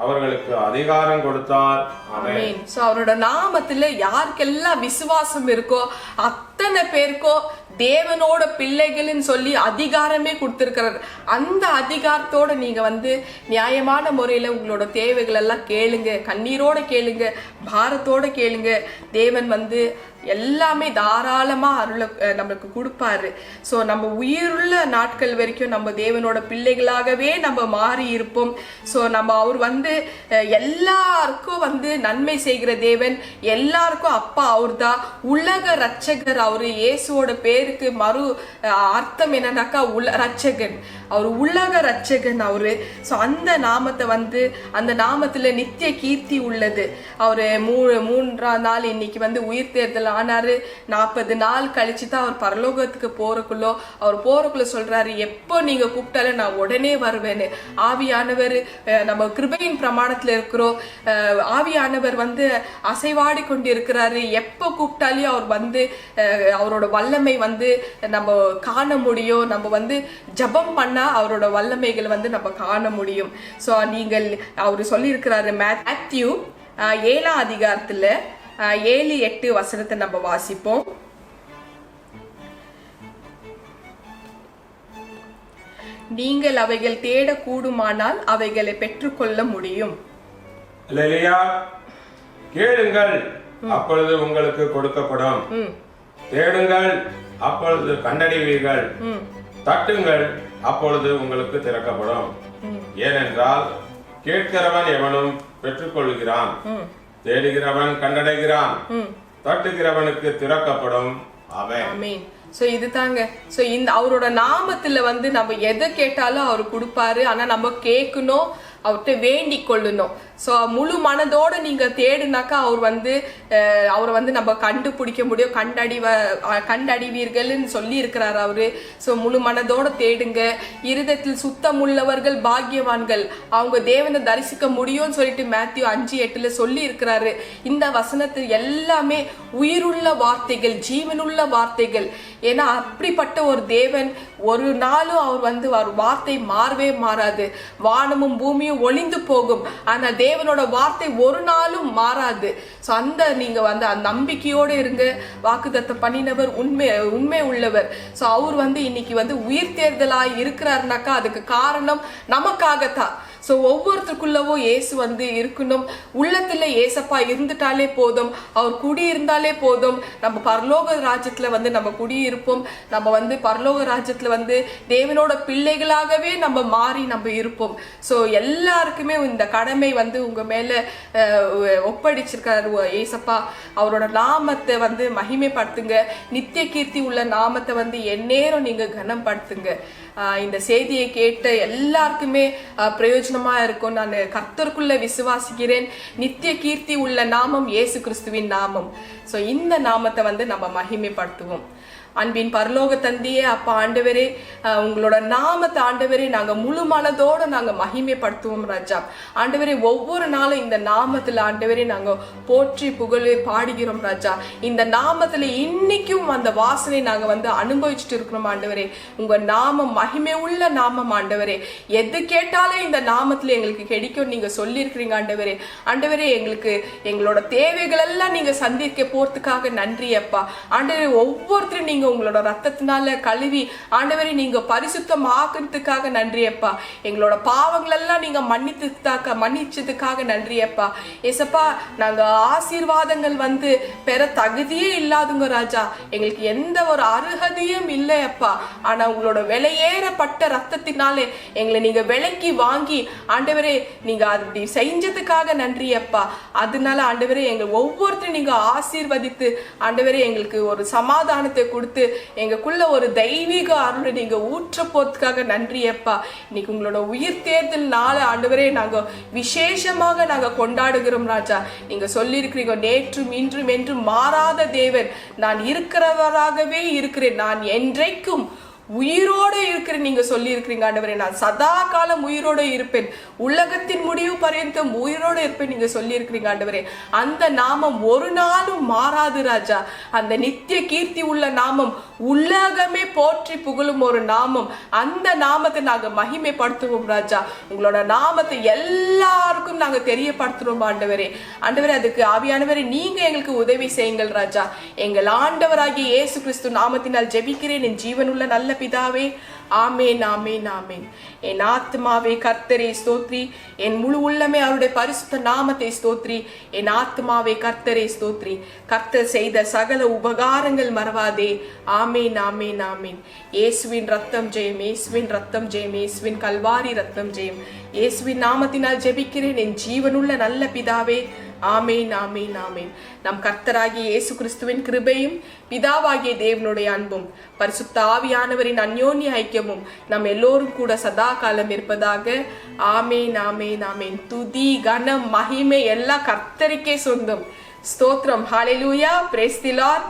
அவர்களுக்கு அதிகாரம் கொடுத்தார். ஆமென்.
சோ அவரோட நாமத்துல யாருக்கெல்லாம் விசுவாசம் இருக்கோ அத்தனை பேருக்கோ தேவனோட பிள்ளைகள்னு சொல்லி அதிகாரமே கொடுத்திருக்கிறார். அந்த அதிகாரத்தோட நீங்க வந்து நியாயமான முறையில உங்களோட தேவைகள் எல்லாம் கேளுங்க, கண்ணீரோட கேளுங்க, பாரத்தோட கேளுங்க. தேவன் வந்து எல்லாமே தாராளமா அருள நம்மளுக்கு கொடுப்பாரு. ஸோ நம்ம உயிருள்ள நாட்கள் வரைக்கும் நம்ம தேவனோட பிள்ளைகளாகவே நம்ம மாறி இருப்போம். ஸோ நம்ம அவர் வந்து எல்லாருக்கும் வந்து நன்மை செய்கிற தேவன், எல்லாருக்கும் அப்பா அவர் தான், உலக ரட்சகர் அவரு. இயேசுவோட பேருக்கு மறு அர்த்தம் என்னன்னாக்கா ரட்சகன், அவர் உலக ரட்சகன் அவரு. ஸோ அந்த நாமத்தை வந்து, அந்த நாமத்துல நித்திய கீர்த்தி உள்ளது. அவரு 3ஆம் நாள் இன்னைக்கு வந்து உயிர் தேர்தல் ஆனாரு. 40 நாள் கழிச்சு தான் அவர் பரலோகத்துக்கு போறக்குள்ள சொல்றாரு, எப்போ நீங்க கூப்பிட்டாலும் நான் உடனே வருவேன்னு. ஆவியானவர், நம்ம கிருபையின் பிரமாணத்துல இருக்கிறோம், ஆவியானவர் வந்து அசைவாடி கொண்டு இருக்கிறாரு. எப்போ கூப்பிட்டாலும் அவர் வந்து அவரோட வல்லமை வந்து நம்ம காண முடியும். நம்ம வந்து ஜபம் பண்ணா அவரோட வல்லமைகள் வந்து நம்ம காண முடியும். ஸோ நீங்கள் அவரு சொல்லி இருக்கிறாரு, மேத்யூ 7ஆம் அதிகாரத்துல 7-8 வசனத்தை நம்ம வாசிப்போம். நீங்கள் அவைகள் தேட கூடுமானால் அவைகளை பெற்றுக்கொள்ள முடியும்.
கேளுங்கள், அப்பொழுது உங்களுக்கு கொடுக்கப்படும். தேடுங்கள், அப்பொழுது கண்டடைவீர்கள். தட்டுங்கள், அப்பொழுது உங்களுக்கு திறக்கப்படும். ஏனென்றால் கேட்கிறவன் எவனும் பெற்றுக்கொள்கிறான், தேடுகிறவன் கண்டடைகிறான், தட்டுகிறவனுக்கு திறக்கப்படும். ஆமென்.
சோ இதுதாங்க. சோ இந்த அவரோட நாமத்துல வந்து நம்ம எதை கேட்டாலும் அவர் கொடுப்பாரு. ஆனா நம்ம கேட்கணும், அவர்கிட்ட வேண்டிக் கொள்ளணும். ஸோ முழு மனதோட நீங்க தேடுனாக்கா அவரை வந்து நம்ம கண்டுபிடிக்க முடியும். கண்டடிவீர்கள்னு சொல்லி இருக்கிறார் அவரு. ஸோ முழு மனதோட தேடுங்க. இருதயத்தில் சுத்தம் உள்ளவர்கள் பாக்கியவான்கள், அவங்க தேவனை தரிசிக்க முடியும்னு சொல்லிட்டு மேத்யூ 5:8 சொல்லி இருக்கிறாரு. இந்த வசனத்தில் எல்லாமே உயிருள்ள வார்த்தைகள், ஜீவனுள்ள வார்த்தைகள். ஏன்னா அப்படிப்பட்ட ஒரு தேவன், ஒரு நாளும் அவர் வார்த்தை மாறவே மாறாது. வானமும் பூமியும் ஒளிந்து போகும், ஆனா தேவனோட வார்த்தை ஒரு நாளும் மாறாது. சோ அந்த நீங்க வந்து அந்த நம்பிக்கையோட இருங்க. வாக்குத்தத்தம் பண்ணினவர் உண்மை உள்ளவர். சோ அவர் வந்து இன்னைக்கு வந்து உயிர் தேர்தலாய் இருக்கிறாருனாக்கா அதுக்கு காரணம் நமக்காகத்தான். ஸோ ஒவ்வொருத்தருக்குள்ளவோ இயேசு வந்து இருக்கணும். உள்ளத்துல ஏசப்பா இருந்துட்டாலே போதும், அவர் குடியிருந்தாலே போதும். நம்ம பரலோக ராஜ்யத்துல வந்து நம்ம குடியிருப்போம். நம்ம வந்து பரலோக ராஜ்யத்துல வந்து தேவனோட பிள்ளைகளாகவே நம்ம மாறி நம்ம இருப்போம். ஸோ எல்லாருக்குமே இந்த கடமை வந்து உங்க மேல ஒப்படைச்சிருக்காரு ஏசப்பா. அவரோட நாமத்தை வந்து மகிமைப்படுத்துங்க. நித்திய கீர்த்தி உள்ள நாமத்தை வந்து எந்நேரம் நீங்க கனப்படுத்துங்க. இந்த செய்தியை கேட்ட எல்லாருக்குமே பிரயோஜனமா இருக்கும். நான் கர்த்தருக்குள்ள விசுவாசிக்கிறேன். நித்திய கீர்த்தி உள்ள நாமம் இயேசு கிறிஸ்துவின் நாமம். சோ இந்த நாமத்தை வந்து நம்ம மகிமைப்படுத்துவோம். அன்பின் பரலோக தந்தையே, அப்பா ஆண்டவரே, உங்களோட நாமத்தை ஆண்டவரே நாங்க முழு மனதோட நாங்க மகிமைப்படுத்துவோம் ராஜா. ஆண்டவரே, ஒவ்வொரு நாளும் இந்த நாமத்துல ஆண்டவரே நாங்க போற்றி புகழ் பாடுகிறோம் ராஜா. இந்த நாமத்துல இன்னைக்கும் அந்த வாசனை நாங்க வந்து அனுபவிச்சுட்டு இருக்கிறோம் ஆண்டவரே. உங்க நாமம் மகிமை உள்ள நாமம் ஆண்டவரே. எது கேட்டாலும் இந்த நாமத்துல எங்களுக்கு கிடைக்கும் நீங்க சொல்லி இருக்கிறீங்க ஆண்டவரே. ஆண்டவரே, எங்களோட தேவைகள் எல்லாம் நீங்க சந்திக்க போறதுக்காக நன்றி அப்பா. ஆண்டவரே, ஒவ்வொருத்தரும் நீங்க உங்களோட ரத்தத்தினால கழுவி ஆண்டவரே நீங்க பரிசுத்தமாக்குறதுக்காக நன்றி அப்பா. எங்களோட பாவங்கள் எல்லாம் நீங்க மன்னிச்சதுக்காக நன்றி அப்பா. ஏசப்பா, நாங்க ஆசீர்வாதங்கள் வந்து பெற தகுதியே இல்லாதுங்க ராஜா. எங்களுக்கு எந்த ஒரு அருகதையும் இல்லை அப்பா. ஆனா உங்களோட விலையேறப்பட்ட ரத்தத்தினாலே எங்களை நீங்க விலைக்கு வாங்கி ஆண்டவரே நீங்க அப்படி செஞ்சதுக்காக நன்றி அப்பா. அதனால ஆண்டவரே எங்க ஒவ்வொருத்தரும் நீங்க ஆசீர்வதித்து ஆண்டவரே எங்களுக்கு ஒரு சமாதானத்தை கொடுத்து எங்களுக்குள்ள ஒரு தெய்வீக அருளை நீங்க ஊற்ற போறதுக்காக நன்றி அப்பா. இன்னைக்கு உங்களோட உயிர் தேர்தல் நாள ஆண்டவரே நாங்க விசேஷமாக நாங்க கொண்டாடுகிறோம் ராஜா. நீங்க சொல்லி இருக்கிறீங்க, நேற்றும் இன்றும் என்றும் மாறாத தேவன், நான் இருக்கிறவராகவே இருக்கிறேன், நான் என்றைக்கும் உயிரோடு இருக்கிறேன் நீங்க சொல்லி இருக்கிறீங்க ஆண்டவரே. நான் சதா காலம் உயிரோடு இருப்பேன், உலகத்தின் முடிவு பர்யந்தம் உயிரோடு இருப்பேன் நீங்க சொல்லி இருக்கிறீங்க ஆண்டவரே. அந்த நாமம் ஒரு நாளும் மாறாது ராஜா. அந்த நித்திய கீர்த்தி உள்ள நாமம், உலகமே போற்றி புகழும் ஒரு நாமம். அந்த நாமத்தை நாங்க மகிமைப்படுத்துவோம் ராஜா. உங்களோட நாமத்தை எல்லாருக்கும் நாங்க தெரியப்படுத்துறோம் ஆண்டவரே. ஆண்டவரே, அதுக்கு ஆவியானவரே நீங்க எங்களுக்கு உதவி செய்யுங்கள் ராஜா. எங்கள் ஆண்டவராகிய இயேசு கிறிஸ்து நாமத்தினால் ஜெபிக்கிறேன் என் ஜீவனுள்ள நல்ல பிதாவே. ஆமேன், ஆமேன், ஆமேன். என் ஆத்மாவே கர்த்தரை ஸ்தோத்ரி, என் முழு உள்ளமே அவருடைய பரிசுத்த நாமத்தை ஸ்தோத்ரி. என் ஆத்மாவே கர்த்தரை ஸ்தோத்ரி, கர்த்தர் செய்த சகல உபகாரங்கள் மறவாதே. ஆமேன், ஆமேன், ஆமேன். இயேசுவின் ரத்தம் ஜெயம், இயேசுவின் ரத்தம் ஜெயம், இயேசுவின் கல்வாரி ரத்தம் ஜெயம். இயேசுவின் நாமத்தினால் ஜெபிக்கிறேன் என் ஜீவனுள்ள நல்ல பிதாவே. ஆமேன், ஆமேன், ஆமேன். நம் கர்த்தராகிய இயேசு கிறிஸ்துவின் கிருபையும் பிதாவாகிய தேவனுடைய அன்பும் பரிசுத்த ஆவியானவரின் அந்யோன்ய ஐக்கியமும் நம் எல்லோரும் கூட சதா காலம் இருப்பதாக. ஆமேன், ஆமேன், ஆமேன். துதி கனம் மகிமை எல்லாம் கர்த்தருக்கே சொந்தம். ஸ்தோத்திரம். ஹல்லேலூயா. Praise the Lord.